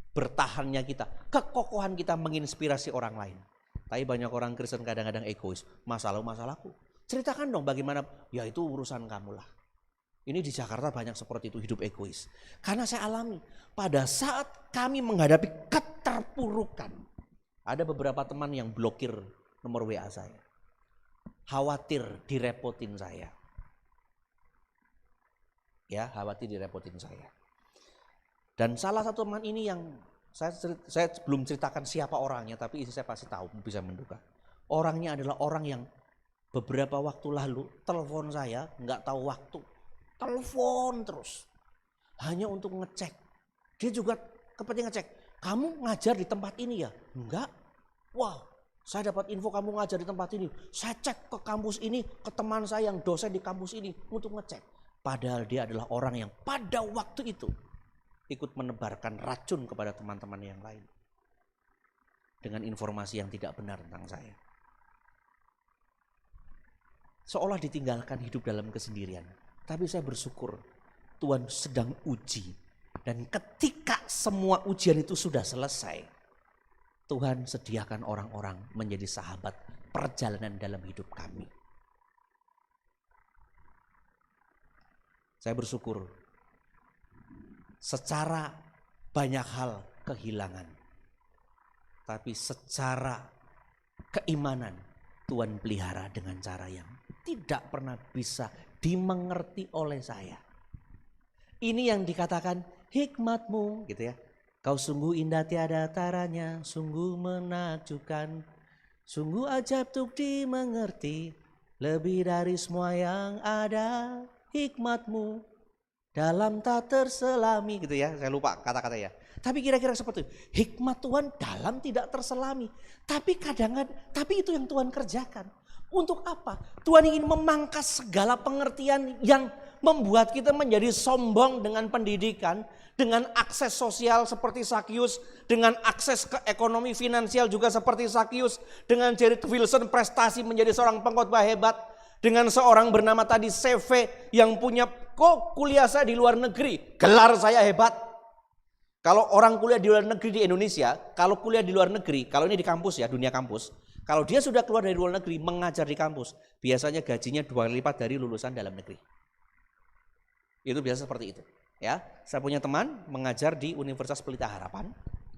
bertahannya kita, kekokohan kita menginspirasi orang lain. Tapi banyak orang Kristen kadang-kadang egois, masalahku. Ceritakan dong bagaimana, ya itu urusan kamu lah. Ini di Jakarta banyak seperti itu, hidup egois. Karena saya alami, pada saat kami menghadapi keterpurukan, ada beberapa teman yang blokir nomor WA saya. Khawatir direpotin saya. Ya, khawatir direpotin saya. Dan salah satu teman ini yang saya belum ceritakan siapa orangnya, tapi isi saya pasti tahu, bisa menduga. Orangnya adalah orang yang beberapa waktu lalu telepon saya, nggak tahu waktu. Telepon terus. Hanya untuk ngecek. Dia juga kepenting ngecek. Kamu ngajar di tempat ini ya? Enggak. Wah, saya dapat info kamu ngajar di tempat ini. Saya cek ke kampus ini, ke teman saya yang dosen di kampus ini untuk ngecek. Padahal dia adalah orang yang pada waktu itu ikut menebarkan racun kepada teman-teman yang lain. Dengan informasi yang tidak benar tentang saya. Seolah ditinggalkan hidup dalam kesendirian. Tapi saya bersyukur Tuhan sedang uji. Dan ketika semua ujian itu sudah selesai, Tuhan sediakan orang-orang menjadi sahabat perjalanan dalam hidup kami. Saya bersyukur secara banyak hal kehilangan. Tapi secara keimanan Tuhan pelihara dengan cara yang tidak pernah bisa dimengerti oleh saya. Ini yang dikatakan hikmatmu gitu ya. Kau sungguh indah tiada taranya, sungguh menakjubkan, sungguh ajaib untuk dimengerti, lebih dari semua yang ada, hikmatmu dalam tak terselami gitu ya. Saya lupa kata-kata ya. Tapi kira-kira seperti itu. Hikmat Tuhan dalam tidak terselami. Tapi tapi itu yang Tuhan kerjakan. Untuk apa? Tuhan ingin memangkas segala pengertian yang membuat kita menjadi sombong dengan pendidikan, dengan akses sosial seperti Sakyus, dengan akses ke ekonomi finansial juga seperti Sakyus, dengan Jared Wilson prestasi menjadi seorang pengkhotbah hebat, dengan seorang bernama tadi CV yang punya kuliah saya di luar negeri, gelar saya hebat. Kalau orang kuliah di luar negeri di Indonesia, kalau kuliah di luar negeri, kalau ini di kampus ya, dunia kampus, kalau dia sudah keluar dari luar negeri mengajar di kampus, biasanya gajinya 2 kali lipat dari lulusan dalam negeri. Itu biasa seperti itu. Ya, saya punya teman mengajar di Universitas Pelita Harapan,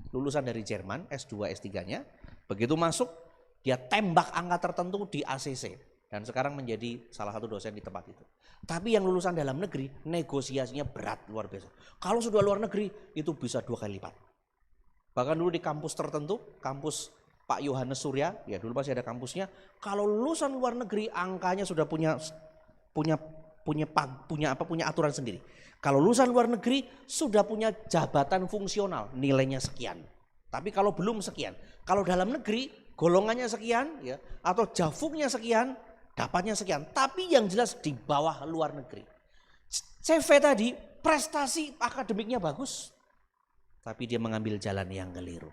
lulusan dari Jerman, S2, S3-nya. Begitu masuk, dia tembak angka tertentu di ACC. Dan sekarang menjadi salah satu dosen di tempat itu. Tapi yang lulusan dalam negeri, negosiasinya berat, luar biasa. Kalau sudah luar negeri, itu bisa 2 kali lipat. Bahkan dulu di kampus tertentu, kampus Pak Yohanes Surya, ya dulu masih ada kampusnya. Kalau lulusan luar negeri, angkanya sudah punya aturan sendiri. Kalau lulusan luar negeri sudah punya jabatan fungsional, nilainya sekian. Tapi kalau belum sekian, kalau dalam negeri golongannya sekian, ya atau jafuknya sekian, dapatnya sekian. Tapi yang jelas di bawah luar negeri. CV tadi prestasi akademiknya bagus, tapi dia mengambil jalan yang keliru.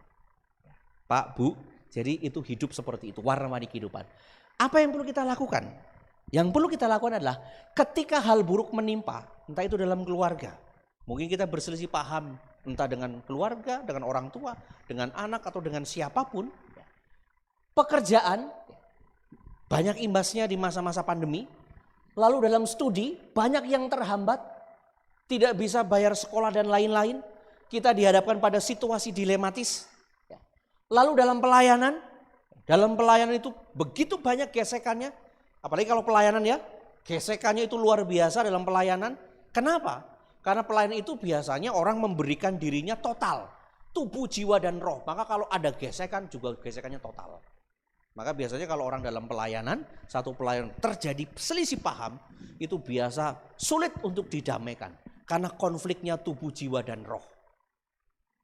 Pak, Bu, jadi itu hidup seperti itu, warna-warni kehidupan. Apa yang perlu kita lakukan? Yang perlu kita lakukan adalah ketika hal buruk menimpa, entah itu dalam keluarga, mungkin kita berselisih paham, entah dengan keluarga, dengan orang tua, dengan anak atau dengan siapapun. Pekerjaan, banyak imbasnya di masa-masa pandemi. Lalu dalam studi, banyak yang terhambat. tidak bisa bayar sekolah dan lain-lain. Kita dihadapkan pada situasi dilematis. Lalu dalam pelayanan itu begitu banyak gesekannya. Apalagi kalau pelayanan ya, gesekannya itu luar biasa dalam pelayanan. Kenapa? Karena pelayanan itu biasanya orang memberikan dirinya total. Tubuh, jiwa, dan roh. Maka kalau ada gesekan juga gesekannya total. Maka biasanya kalau orang dalam pelayanan, satu pelayanan terjadi selisih paham, itu biasa sulit untuk didamaikan. Karena konfliknya tubuh, jiwa, dan roh.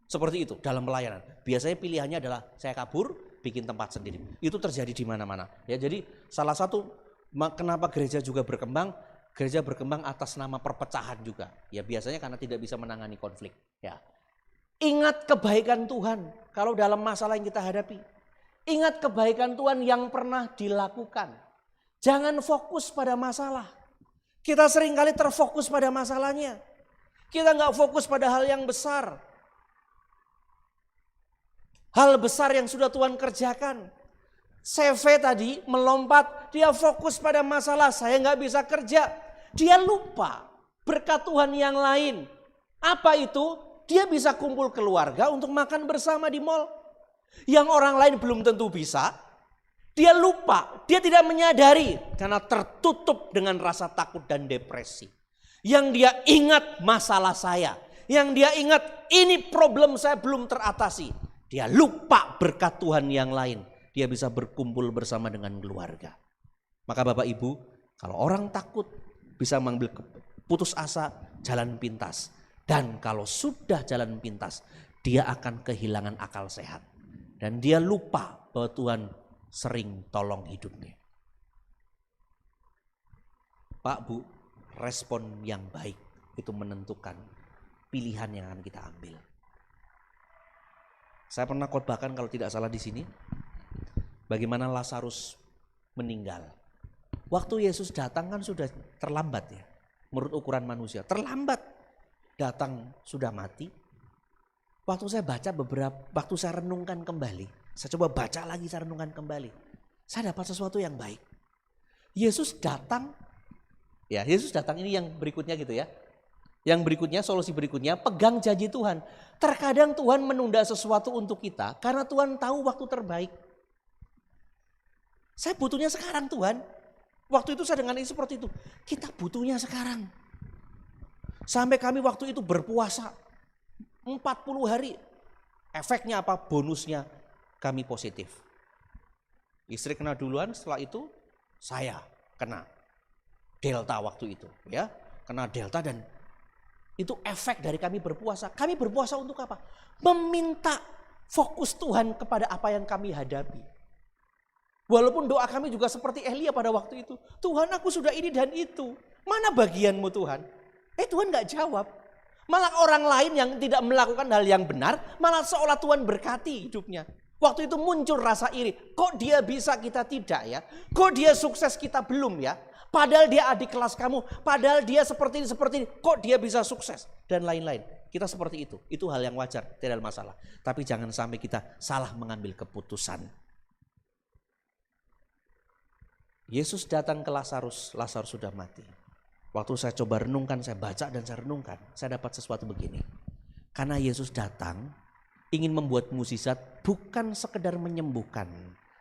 Seperti itu dalam pelayanan. Biasanya pilihannya adalah saya kabur, bikin tempat sendiri. Itu terjadi di mana-mana. Ya, jadi salah satu kenapa gereja juga berkembang, gereja berkembang atas nama perpecahan juga. Ya biasanya karena tidak bisa menangani konflik. Ya. Ingat kebaikan Tuhan kalau dalam masalah yang kita hadapi. Ingat kebaikan Tuhan yang pernah dilakukan. Jangan fokus pada masalah. Kita seringkali terfokus pada masalahnya. Kita nggak fokus pada hal yang besar. Hal besar yang sudah Tuhan kerjakan. CV tadi melompat, dia fokus pada masalah, saya nggak bisa kerja. Dia lupa berkat Tuhan yang lain. Apa itu? Dia bisa kumpul keluarga untuk makan bersama di mall. Yang orang lain belum tentu bisa. Dia lupa, dia tidak menyadari karena tertutup dengan rasa takut dan depresi. Yang dia ingat masalah saya. Yang dia ingat ini problem saya belum teratasi. Dia lupa berkat Tuhan yang lain. Dia bisa berkumpul bersama dengan keluarga. Maka Bapak Ibu, kalau orang takut bisa mengambil putus asa, jalan pintas. Dan kalau sudah jalan pintas, dia akan kehilangan akal sehat. Dan dia lupa bahwa Tuhan sering tolong hidupnya. Pak, Bu, respon yang baik itu menentukan pilihan yang akan kita ambil. Saya pernah khotbahkan kalau tidak salah di sini, bagaimana Lazarus meninggal. Waktu Yesus datang kan sudah terlambat ya, menurut ukuran manusia. Terlambat, datang sudah mati. Waktu saya baca waktu saya renungkan kembali, saya coba baca lagi, saya renungkan kembali. Saya dapat sesuatu yang baik. Yesus datang, ya Yesus datang ini yang berikutnya gitu ya. Yang berikutnya, solusi berikutnya, pegang janji Tuhan. Terkadang Tuhan menunda sesuatu untuk kita karena Tuhan tahu waktu terbaik. Saya butuhnya sekarang Tuhan. Waktu itu saya dengan ini seperti itu. Kita butuhnya sekarang. Sampai kami waktu itu berpuasa 40 hari. Efeknya apa? Bonusnya kami positif. Istri kena duluan, setelah itu saya kena delta waktu itu. Ya, kena delta dan itu efek dari kami berpuasa. Kami berpuasa untuk apa? Meminta fokus Tuhan kepada apa yang kami hadapi. Walaupun doa kami juga seperti Elia pada waktu itu. Tuhan, aku sudah ini dan itu. Mana bagianmu Tuhan? Tuhan gak jawab. Malah orang lain yang tidak melakukan hal yang benar, malah seolah Tuhan berkati hidupnya. Waktu itu muncul rasa iri. Kok dia bisa kita tidak ya? Kok dia sukses kita belum ya? Padahal dia adik kelas kamu, padahal dia seperti ini, kok dia bisa sukses? Dan lain-lain. Kita seperti itu. Itu hal yang wajar, tidak ada masalah. Tapi jangan sampai kita salah mengambil keputusan. Yesus datang ke Lazarus, Lazarus sudah mati. Waktu saya coba renungkan, saya baca dan saya renungkan, saya dapat sesuatu begini. Karena Yesus datang, ingin membuat mukjizat bukan sekedar menyembuhkan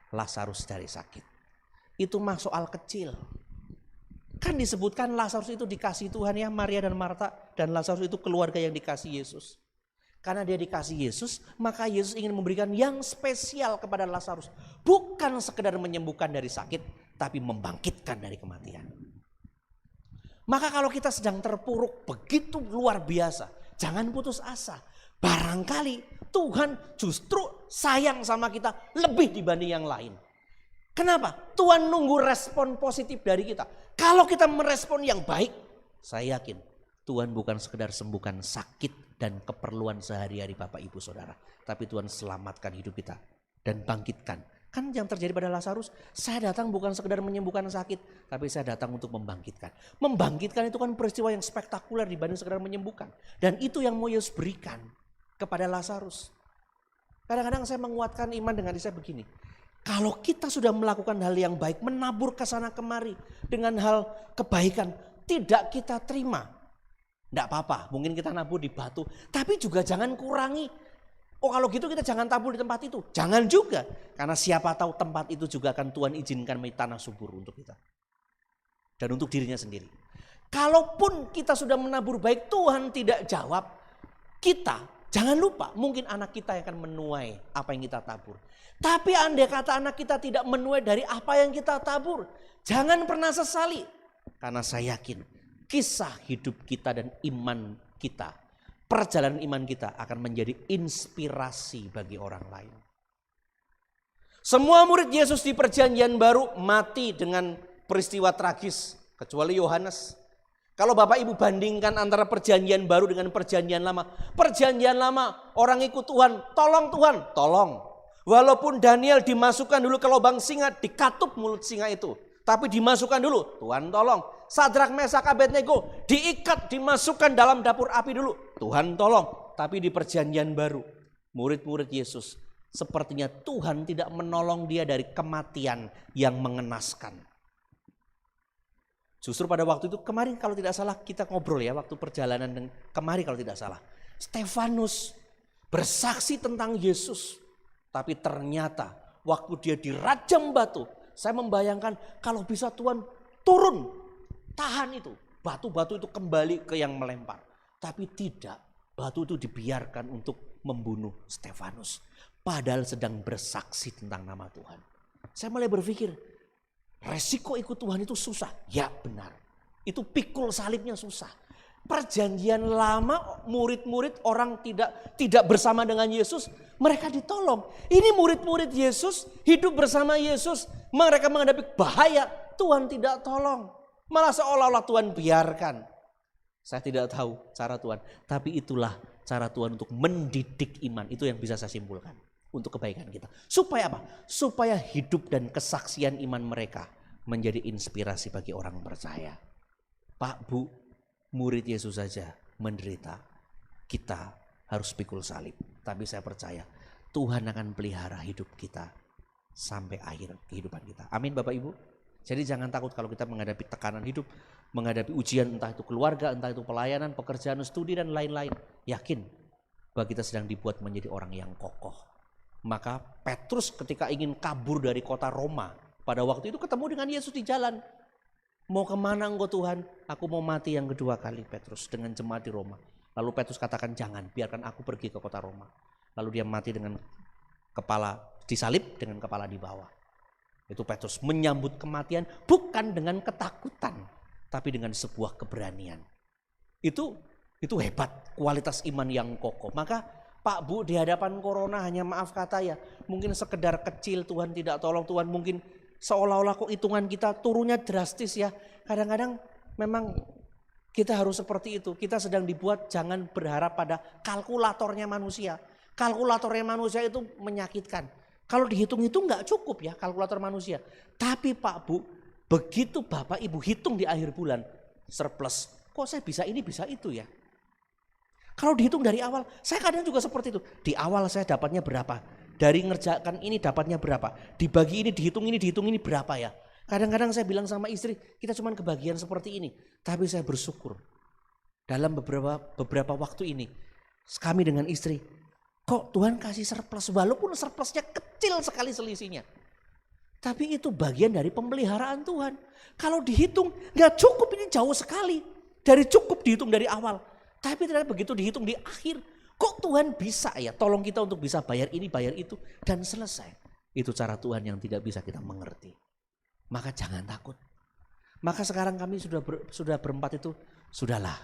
Lazarus dari sakit. Itu mah soal kecil. Kan disebutkan Lazarus itu dikasih Tuhan ya, Maria dan Marta, dan Lazarus itu keluarga yang dikasih Yesus. Karena dia dikasih Yesus, maka Yesus ingin memberikan yang spesial kepada Lazarus. Bukan sekedar menyembuhkan dari sakit, tapi membangkitkan dari kematian. Maka kalau kita sedang terpuruk begitu luar biasa, jangan putus asa. Barangkali Tuhan justru sayang sama kita lebih dibanding yang lain. Kenapa? Tuhan nunggu respon positif dari kita. Kalau kita merespon yang baik, saya yakin Tuhan bukan sekedar sembuhkan sakit dan keperluan sehari-hari Bapak Ibu Saudara. Tapi Tuhan selamatkan hidup kita dan bangkitkan. Kan yang terjadi pada Lazarus, saya datang bukan sekedar menyembuhkan sakit, tapi saya datang untuk membangkitkan. Membangkitkan itu kan peristiwa yang spektakuler dibanding sekedar menyembuhkan. Dan itu yang mau Yesus berikan kepada Lazarus. Kadang-kadang saya menguatkan iman dengan saya begini. Kalau kita sudah melakukan hal yang baik, menabur ke sana kemari dengan hal kebaikan, tidak kita terima, Enggak apa-apa, mungkin kita nabur di batu. Tapi juga jangan kurangi. Oh kalau gitu kita jangan tabur di tempat itu. Jangan juga. Karena siapa tahu tempat itu juga akan Tuhan izinkan menjadi tanah subur untuk kita. Dan untuk dirinya sendiri. Kalaupun kita sudah menabur baik, Tuhan tidak jawab. Kita jangan lupa, mungkin anak kita yang akan menuai apa yang kita tabur. Tapi andai kata anak kita tidak menuai dari apa yang kita tabur, jangan pernah sesali. Karena saya yakin kisah hidup kita dan iman kita, perjalanan iman kita akan menjadi inspirasi bagi orang lain. Semua murid Yesus di perjanjian baru mati dengan peristiwa tragis, kecuali Yohanes. Kalau Bapak Ibu bandingkan antara perjanjian baru dengan perjanjian lama. Perjanjian lama orang ikut Tuhan, tolong Tuhan, tolong. Walaupun Daniel dimasukkan dulu ke lubang singa, dikatup mulut singa itu. Tapi dimasukkan dulu, Tuhan tolong. Sadrak, Mesak, Abednego diikat, dimasukkan dalam dapur api dulu. Tuhan tolong. Tapi di perjanjian baru, murid-murid Yesus, sepertinya Tuhan tidak menolong dia dari kematian yang mengenaskan. Justru pada waktu itu, kemarin kalau tidak salah kita ngobrol ya, waktu perjalanan kemarin kalau tidak salah. Stefanus bersaksi tentang Yesus. Tapi ternyata waktu dia dirajam batu, saya membayangkan kalau bisa Tuhan turun, tahan itu. Batu-batu itu kembali ke yang melempar. Tapi tidak, batu itu dibiarkan untuk membunuh Stefanus. Padahal sedang bersaksi tentang nama Tuhan. Saya mulai berpikir, resiko ikut Tuhan itu susah. Ya benar. Itu pikul salibnya susah. Perjanjian lama murid-murid orang tidak bersama dengan Yesus, mereka ditolong. Ini murid-murid Yesus hidup bersama Yesus, mereka menghadapi bahaya, Tuhan tidak tolong. Malah seolah-olah Tuhan biarkan. Saya tidak tahu cara Tuhan, tapi itulah cara Tuhan untuk mendidik iman. Itu yang bisa saya simpulkan untuk kebaikan kita. Supaya apa? Supaya hidup dan kesaksian iman mereka menjadi inspirasi bagi orang percaya. Pak, Bu, murid Yesus saja menderita, kita harus pikul salib. Tapi saya percaya Tuhan akan pelihara hidup kita sampai akhir kehidupan kita. Amin Bapak Ibu. Jadi jangan takut kalau kita menghadapi tekanan hidup, menghadapi ujian entah itu keluarga, entah itu pelayanan, pekerjaan, studi dan lain-lain. Yakin bahwa kita sedang dibuat menjadi orang yang kokoh. Maka Petrus ketika ingin kabur dari kota Roma, pada waktu itu ketemu dengan Yesus di jalan. Mau kemana engkau Tuhan? Aku mau mati yang kedua kali, Petrus, dengan jemaat di Roma. Lalu Petrus katakan jangan, biarkan aku pergi ke kota Roma. Lalu dia mati dengan kepala disalib, dengan kepala di bawah. Itu Petrus menyambut kematian bukan dengan ketakutan, tapi dengan sebuah keberanian. Itu hebat, kualitas iman yang kokoh. Maka Pak Bu, di hadapan corona hanya maaf kata ya, mungkin sekedar kecil Tuhan tidak tolong, Tuhan mungkin seolah-olah kok hitungan kita turunnya drastis ya. Kadang-kadang memang kita harus seperti itu. Kita sedang dibuat jangan berharap pada kalkulatornya manusia. Kalkulatornya manusia itu menyakitkan. Kalau dihitung-hitung nggak cukup ya kalkulator manusia. Tapi Pak Bu, begitu Bapak Ibu hitung di akhir bulan surplus, kok saya bisa ini bisa itu ya. Kalau dihitung dari awal, saya kadang juga seperti itu. Di awal saya dapatnya berapa? Dari ngerjakan ini dapatnya berapa? Dibagi ini, dihitung ini berapa ya? Kadang-kadang saya bilang sama istri, kita cuma kebagian seperti ini. Tapi saya bersyukur. Dalam beberapa waktu ini, kami dengan istri, kok Tuhan kasih surplus? Walaupun surplusnya kecil sekali selisihnya. Tapi itu bagian dari pemeliharaan Tuhan. Kalau dihitung, gak cukup, ini jauh sekali. Dari cukup dihitung dari awal. Tapi ternyata begitu dihitung di akhir, kok Tuhan bisa ya tolong kita untuk bisa bayar ini, bayar itu, dan selesai. Itu cara Tuhan yang tidak bisa kita mengerti. Maka jangan takut. Maka sekarang kami sudah berempat itu, sudahlah.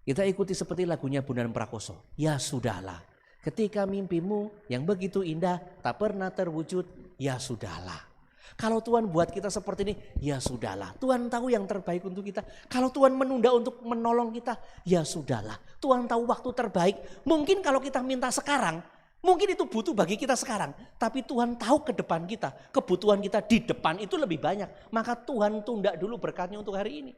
Kita ikuti seperti lagunya Bondan Prakoso. Ya sudahlah. Ketika mimpimu yang begitu indah tak pernah terwujud, ya sudahlah. Kalau Tuhan buat kita seperti ini, ya sudahlah. Tuhan tahu yang terbaik untuk kita. Kalau Tuhan menunda untuk menolong kita, ya sudahlah. Tuhan tahu waktu terbaik. Mungkin kalau kita minta sekarang, mungkin itu butuh bagi kita sekarang. Tapi Tuhan tahu ke depan kita, kebutuhan kita di depan itu lebih banyak. Maka Tuhan tunda dulu berkatnya untuk hari ini.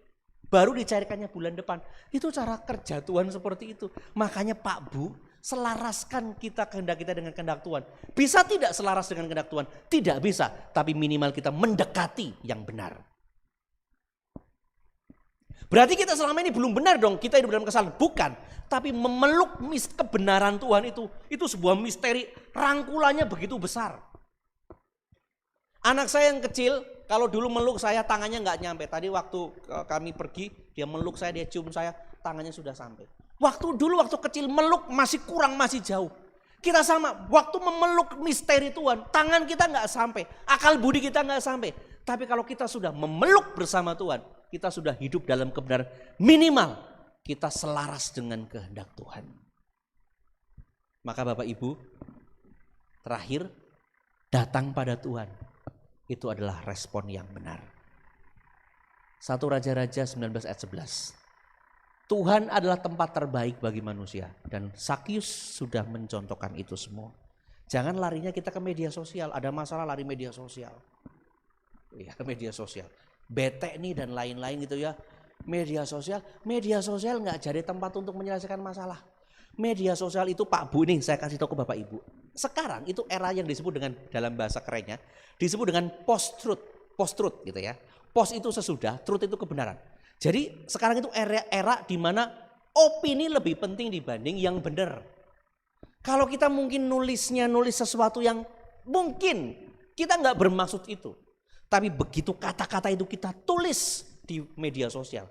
Baru dicairkannya bulan depan. Itu cara kerja Tuhan seperti itu. Makanya Pak Bu, selaraskan kehendak kita dengan kehendak Tuhan. Bisa tidak selaras dengan kehendak Tuhan? Tidak bisa, tapi minimal kita mendekati yang benar. Berarti kita selama ini belum benar dong, kita hidup dalam kesalahan. Bukan, tapi memeluk kebenaran Tuhan itu sebuah misteri, rangkulannya begitu besar. Anak saya yang kecil, kalau dulu meluk saya tangannya nggak nyampe. Tadi waktu kami pergi, dia meluk saya, dia cium saya, tangannya sudah sampai. Waktu kecil meluk masih kurang, masih jauh. Kita sama, waktu memeluk misteri Tuhan, tangan kita nggak sampai, akal budi kita nggak sampai. Tapi kalau kita sudah memeluk bersama Tuhan, kita sudah hidup dalam kebenaran, minimal kita selaras dengan kehendak Tuhan. Maka Bapak Ibu, terakhir, datang pada Tuhan. Itu adalah respon yang benar. 1 Raja-Raja 19 ayat 11. Tuhan adalah tempat terbaik bagi manusia. Dan Sakyus sudah mencontohkan itu semua. Jangan larinya kita ke media sosial. Ada masalah lari media sosial. Ya, media sosial. Bete nih dan lain-lain gitu ya. Media sosial nggak jadi tempat untuk menyelesaikan masalah. Media sosial itu Pak Bu nih, saya kasih tahu ke Bapak Ibu. Sekarang itu era yang disebut dengan, dalam bahasa kerennya, disebut dengan post-truth gitu ya. Post itu sesudah, truth itu kebenaran. Jadi sekarang itu era di mana opini lebih penting dibanding yang benar. Kalau kita mungkin nulis sesuatu yang mungkin kita nggak bermaksud itu. Tapi begitu kata-kata itu kita tulis di media sosial,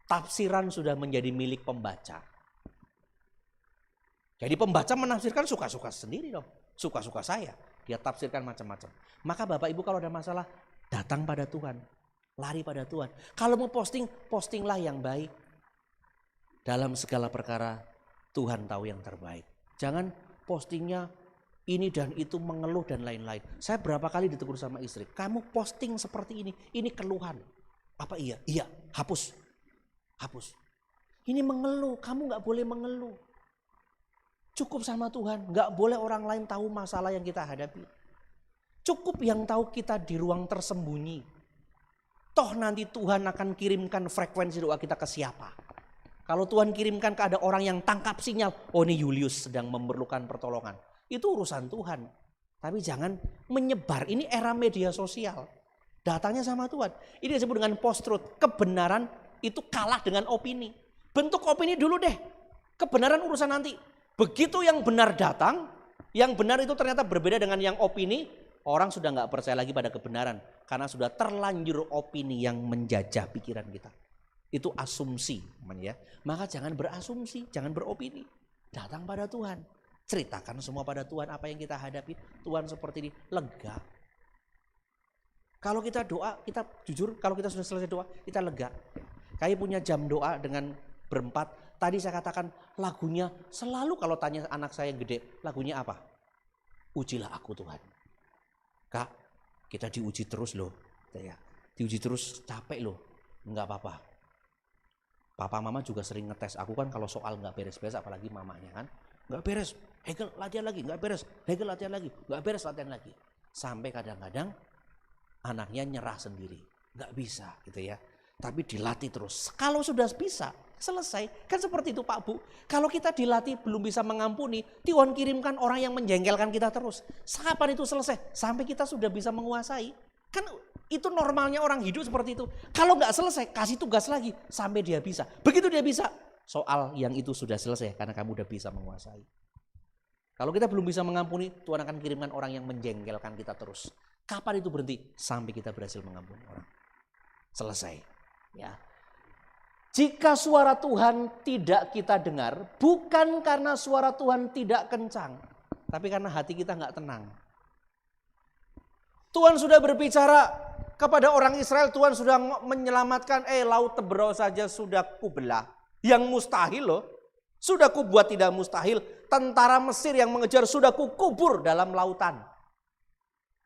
tafsiran sudah menjadi milik pembaca. Jadi pembaca menafsirkan suka-suka sendiri dong, suka-suka saya. Dia tafsirkan macam-macam. Maka Bapak Ibu kalau ada masalah, datang pada Tuhan, lari pada Tuhan. Kalau mau posting, postinglah yang baik. Dalam segala perkara, Tuhan tahu yang terbaik. Jangan postingnya ini dan itu, mengeluh dan lain-lain. Saya berapa kali ditegur sama istri, kamu posting seperti ini keluhan. Apa iya? Iya, hapus. Ini mengeluh, kamu gak boleh mengeluh. Cukup sama Tuhan, gak boleh orang lain tahu masalah yang kita hadapi. Cukup yang tahu kita di ruang tersembunyi. Toh nanti Tuhan akan kirimkan frekuensi doa kita ke siapa. Kalau Tuhan kirimkan ke ada orang yang tangkap sinyal, oh ini Julius sedang memerlukan pertolongan. Itu urusan Tuhan. Tapi jangan menyebar. Ini era media sosial. Datangnya sama Tuhan. Ini disebut dengan post-truth. Kebenaran itu kalah dengan opini. Bentuk opini dulu deh. Kebenaran urusan nanti. Begitu yang benar datang, yang benar itu ternyata berbeda dengan yang opini, orang sudah gak percaya lagi pada kebenaran. Karena sudah terlanjur opini yang menjajah pikiran kita. Itu asumsi. Ya. Maka jangan berasumsi, jangan beropini. Datang pada Tuhan. Ceritakan semua pada Tuhan apa yang kita hadapi. Tuhan seperti ini, lega. Kalau kita doa, kita jujur, kalau kita sudah selesai doa, kita lega. Kayak punya jam doa dengan berempat. Tadi saya katakan lagunya selalu kalau tanya anak saya yang gede, lagunya apa? Ujilah aku Tuhan. Kak, kita diuji terus loh. Ya. Diuji terus capek loh. Enggak apa-apa. Papa mama juga sering ngetes aku kan kalau soal nggak beres-beres, apalagi mamanya kan. Nggak beres, Hegel latihan lagi, nggak beres, Hegel latihan lagi, nggak beres latihan lagi. Sampai kadang-kadang anaknya nyerah sendiri, nggak bisa gitu ya. Tapi dilatih terus. Kalau sudah bisa, selesai. Kan seperti itu Pak Bu. Kalau kita dilatih belum bisa mengampuni, Tuhan kirimkan orang yang menjengkelkan kita terus. Kapan itu selesai? Sampai kita sudah bisa menguasai. Kan itu normalnya orang hidup seperti itu. Kalau nggak selesai, kasih tugas lagi sampai dia bisa. Begitu dia bisa, soal yang itu sudah selesai karena kamu udah bisa menguasai. Kalau kita belum bisa mengampuni, Tuhan akan kirimkan orang yang menjengkelkan kita terus. Kapan itu berhenti? Sampai kita berhasil mengampuni orang. Selesai. Ya. Jika suara Tuhan tidak kita dengar, bukan karena suara Tuhan tidak kencang, tapi karena hati kita nggak tenang. Tuhan sudah berbicara kepada orang Israel, Tuhan sudah menyelamatkan, laut Teberau saja sudah kubelah. Yang mustahil loh, sudah kubuat tidak mustahil. Tentara Mesir yang mengejar sudah kukubur dalam lautan.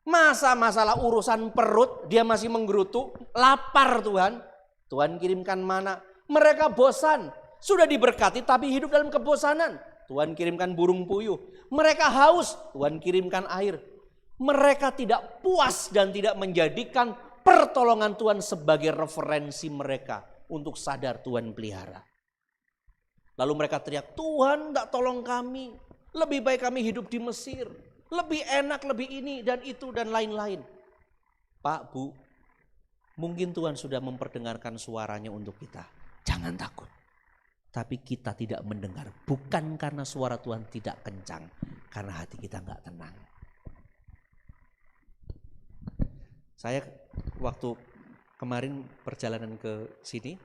Masa masalah urusan perut dia masih menggerutu, lapar Tuhan. Tuhan kirimkan mana, mereka bosan. Sudah diberkati tapi hidup dalam kebosanan. Tuhan kirimkan burung puyuh. Mereka haus, Tuhan kirimkan air. Mereka tidak puas dan tidak menjadikan pertolongan Tuhan sebagai referensi mereka untuk sadar Tuhan pelihara. Lalu mereka teriak, Tuhan enggak tolong kami. Lebih baik kami hidup di Mesir. Lebih enak, lebih ini dan itu dan lain-lain. Pak, Bu, mungkin Tuhan sudah memperdengarkan suaranya untuk kita. Jangan takut. Tapi kita tidak mendengar. Bukan karena suara Tuhan tidak kencang. Karena hati kita nggak tenang. Saya waktu kemarin perjalanan ke sini,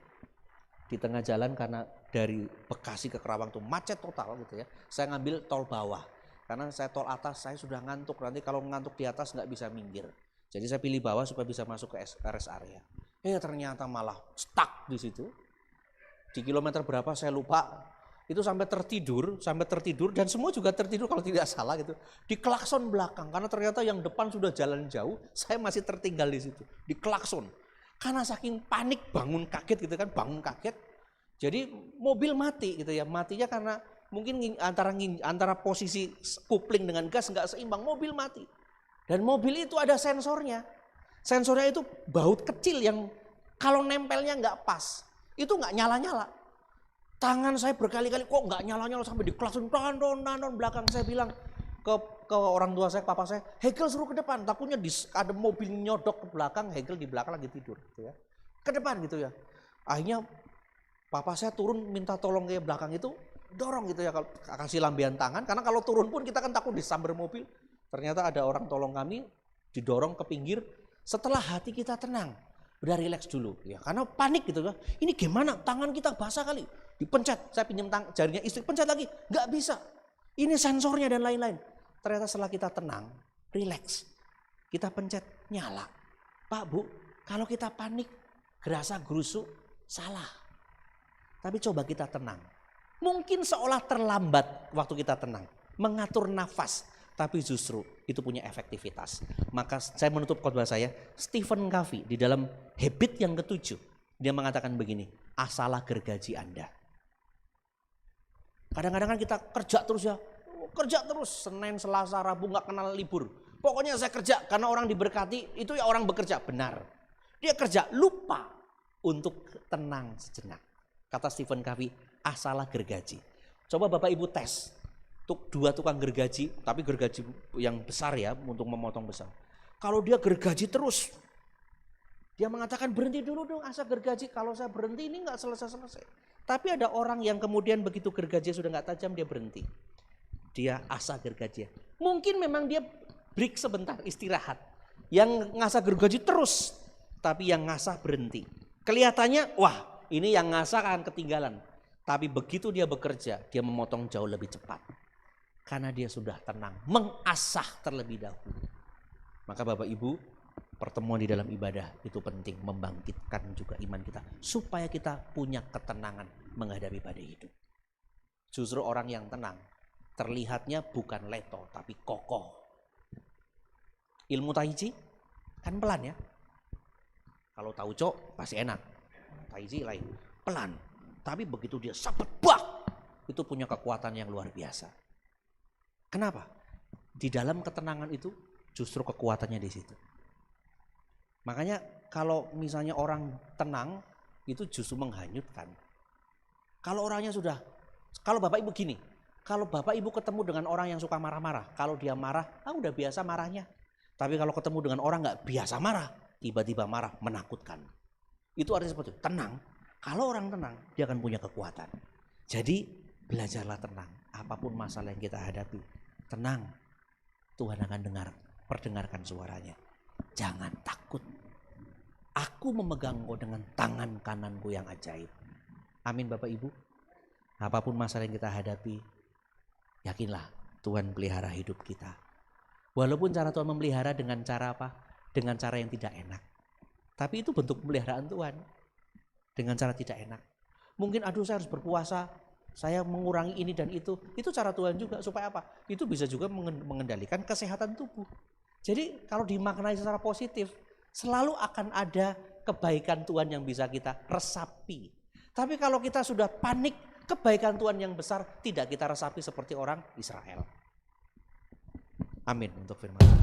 di tengah jalan karena dari Bekasi ke Kerawang tuh macet total gitu ya. Saya ngambil tol bawah. Karena saya tol atas saya sudah ngantuk. Nanti kalau ngantuk di atas nggak bisa minggir. Jadi saya pilih bawah supaya bisa masuk ke rest area. Ternyata malah stuck di situ. Di kilometer berapa saya lupa. Itu sampai tertidur dan semua juga tertidur kalau tidak salah gitu. Di klakson belakang karena ternyata yang depan sudah jalan jauh, saya masih tertinggal di situ. Di klakson. Karena saking panik bangun kaget gitu kan, bangun kaget. Jadi mobil mati gitu ya. Matinya karena mungkin antara posisi kupling dengan gas nggak seimbang, mobil mati. Dan mobil itu ada sensornya. Sensornya itu baut kecil yang kalau nempelnya nggak pas, itu nggak nyala-nyala. Tangan saya berkali-kali kok nggak nyala-nyala sampai di klakson don belakang. Saya bilang ke orang tua saya, papa saya, Hegel suruh ke depan. Takutnya ada mobil nyodok ke belakang, Hegel di belakang lagi tidur, gitu ya. Ke depan gitu ya. Akhirnya papa saya turun minta tolong ke belakang itu, dorong gitu ya, kasih lambean tangan. Karena kalau turun pun kita kan takut disambar mobil. Ternyata ada orang tolong kami, didorong ke pinggir. Setelah hati kita tenang, udah rileks dulu ya, karena panik gitu kan. Ini gimana? Tangan kita basah kali. Dipencet, saya pinjam jarinya istri, pencet lagi, nggak bisa. Ini sensornya dan lain-lain. Ternyata setelah kita tenang, rileks, kita pencet, nyala. Pak, Bu, kalau kita panik, gerasa gerusuk, salah. Tapi coba kita tenang. Mungkin seolah terlambat waktu kita tenang, mengatur nafas. Tapi justru itu punya efektivitas. Maka saya menutup khotbah saya, Stephen Covey di dalam habit yang ke-7, dia mengatakan begini, asalah gergaji Anda. Kadang-kadang kan kita kerja terus, Senin, Selasa, Rabu gak kenal libur. Pokoknya saya kerja karena orang diberkati, itu ya orang bekerja, benar. Dia kerja, lupa untuk tenang sejenak. Kata Stephen Covey, asalah gergaji. Coba Bapak Ibu tes. Dua tukang gergaji, tapi gergaji yang besar ya, untuk memotong besar. Kalau dia gergaji terus, dia mengatakan berhenti dulu dong asa gergaji. Kalau saya berhenti ini nggak selesai-selesai. Tapi ada orang yang kemudian begitu gergaji sudah nggak tajam dia berhenti. Dia asa gergaji. Mungkin memang dia break sebentar, istirahat. Yang ngasah gergaji terus, tapi yang ngasah berhenti. Kelihatannya wah ini yang ngasah akan ketinggalan. Tapi begitu dia bekerja, dia memotong jauh lebih cepat. Karena dia sudah tenang, mengasah terlebih dahulu. Maka Bapak Ibu, pertemuan di dalam ibadah itu penting, membangkitkan juga iman kita. Supaya kita punya ketenangan menghadapi badai hidup. Justru orang yang tenang, terlihatnya bukan leto tapi kokoh. Ilmu Taiji kan pelan ya. Kalau tahu cok pasti enak. Taiji lain, pelan. Tapi begitu dia sabet, bak, itu punya kekuatan yang luar biasa. Kenapa? Di dalam ketenangan itu justru kekuatannya di situ. Makanya kalau misalnya orang tenang itu justru menghanyutkan. Kalau orangnya kalau Bapak Ibu gini, kalau Bapak Ibu ketemu dengan orang yang suka marah-marah, kalau dia marah, udah biasa marahnya. Tapi kalau ketemu dengan orang nggak biasa marah, tiba-tiba marah, menakutkan. Itu artinya seperti itu, tenang. Kalau orang tenang, dia akan punya kekuatan. Jadi belajarlah tenang, apapun masalah yang kita hadapi, tenang. Tuhan akan perdengarkan suaranya. Jangan takut. Aku memegang engkau dengan tangan kananku yang ajaib. Amin Bapak Ibu. Apapun masalah yang kita hadapi, yakinlah Tuhan pelihara hidup kita. Walaupun cara Tuhan memelihara dengan cara apa? Dengan cara yang tidak enak. Tapi itu bentuk pemeliharaan Tuhan. Dengan cara tidak enak. Mungkin saya harus berpuasa, saya mengurangi ini dan itu cara Tuhan juga. Supaya apa? Itu bisa juga mengendalikan kesehatan tubuh. Jadi kalau dimaknai secara positif, selalu akan ada kebaikan Tuhan yang bisa kita resapi. Tapi kalau kita sudah panik, kebaikan Tuhan yang besar tidak kita resapi seperti orang Israel. Amin untuk firman Tuhan.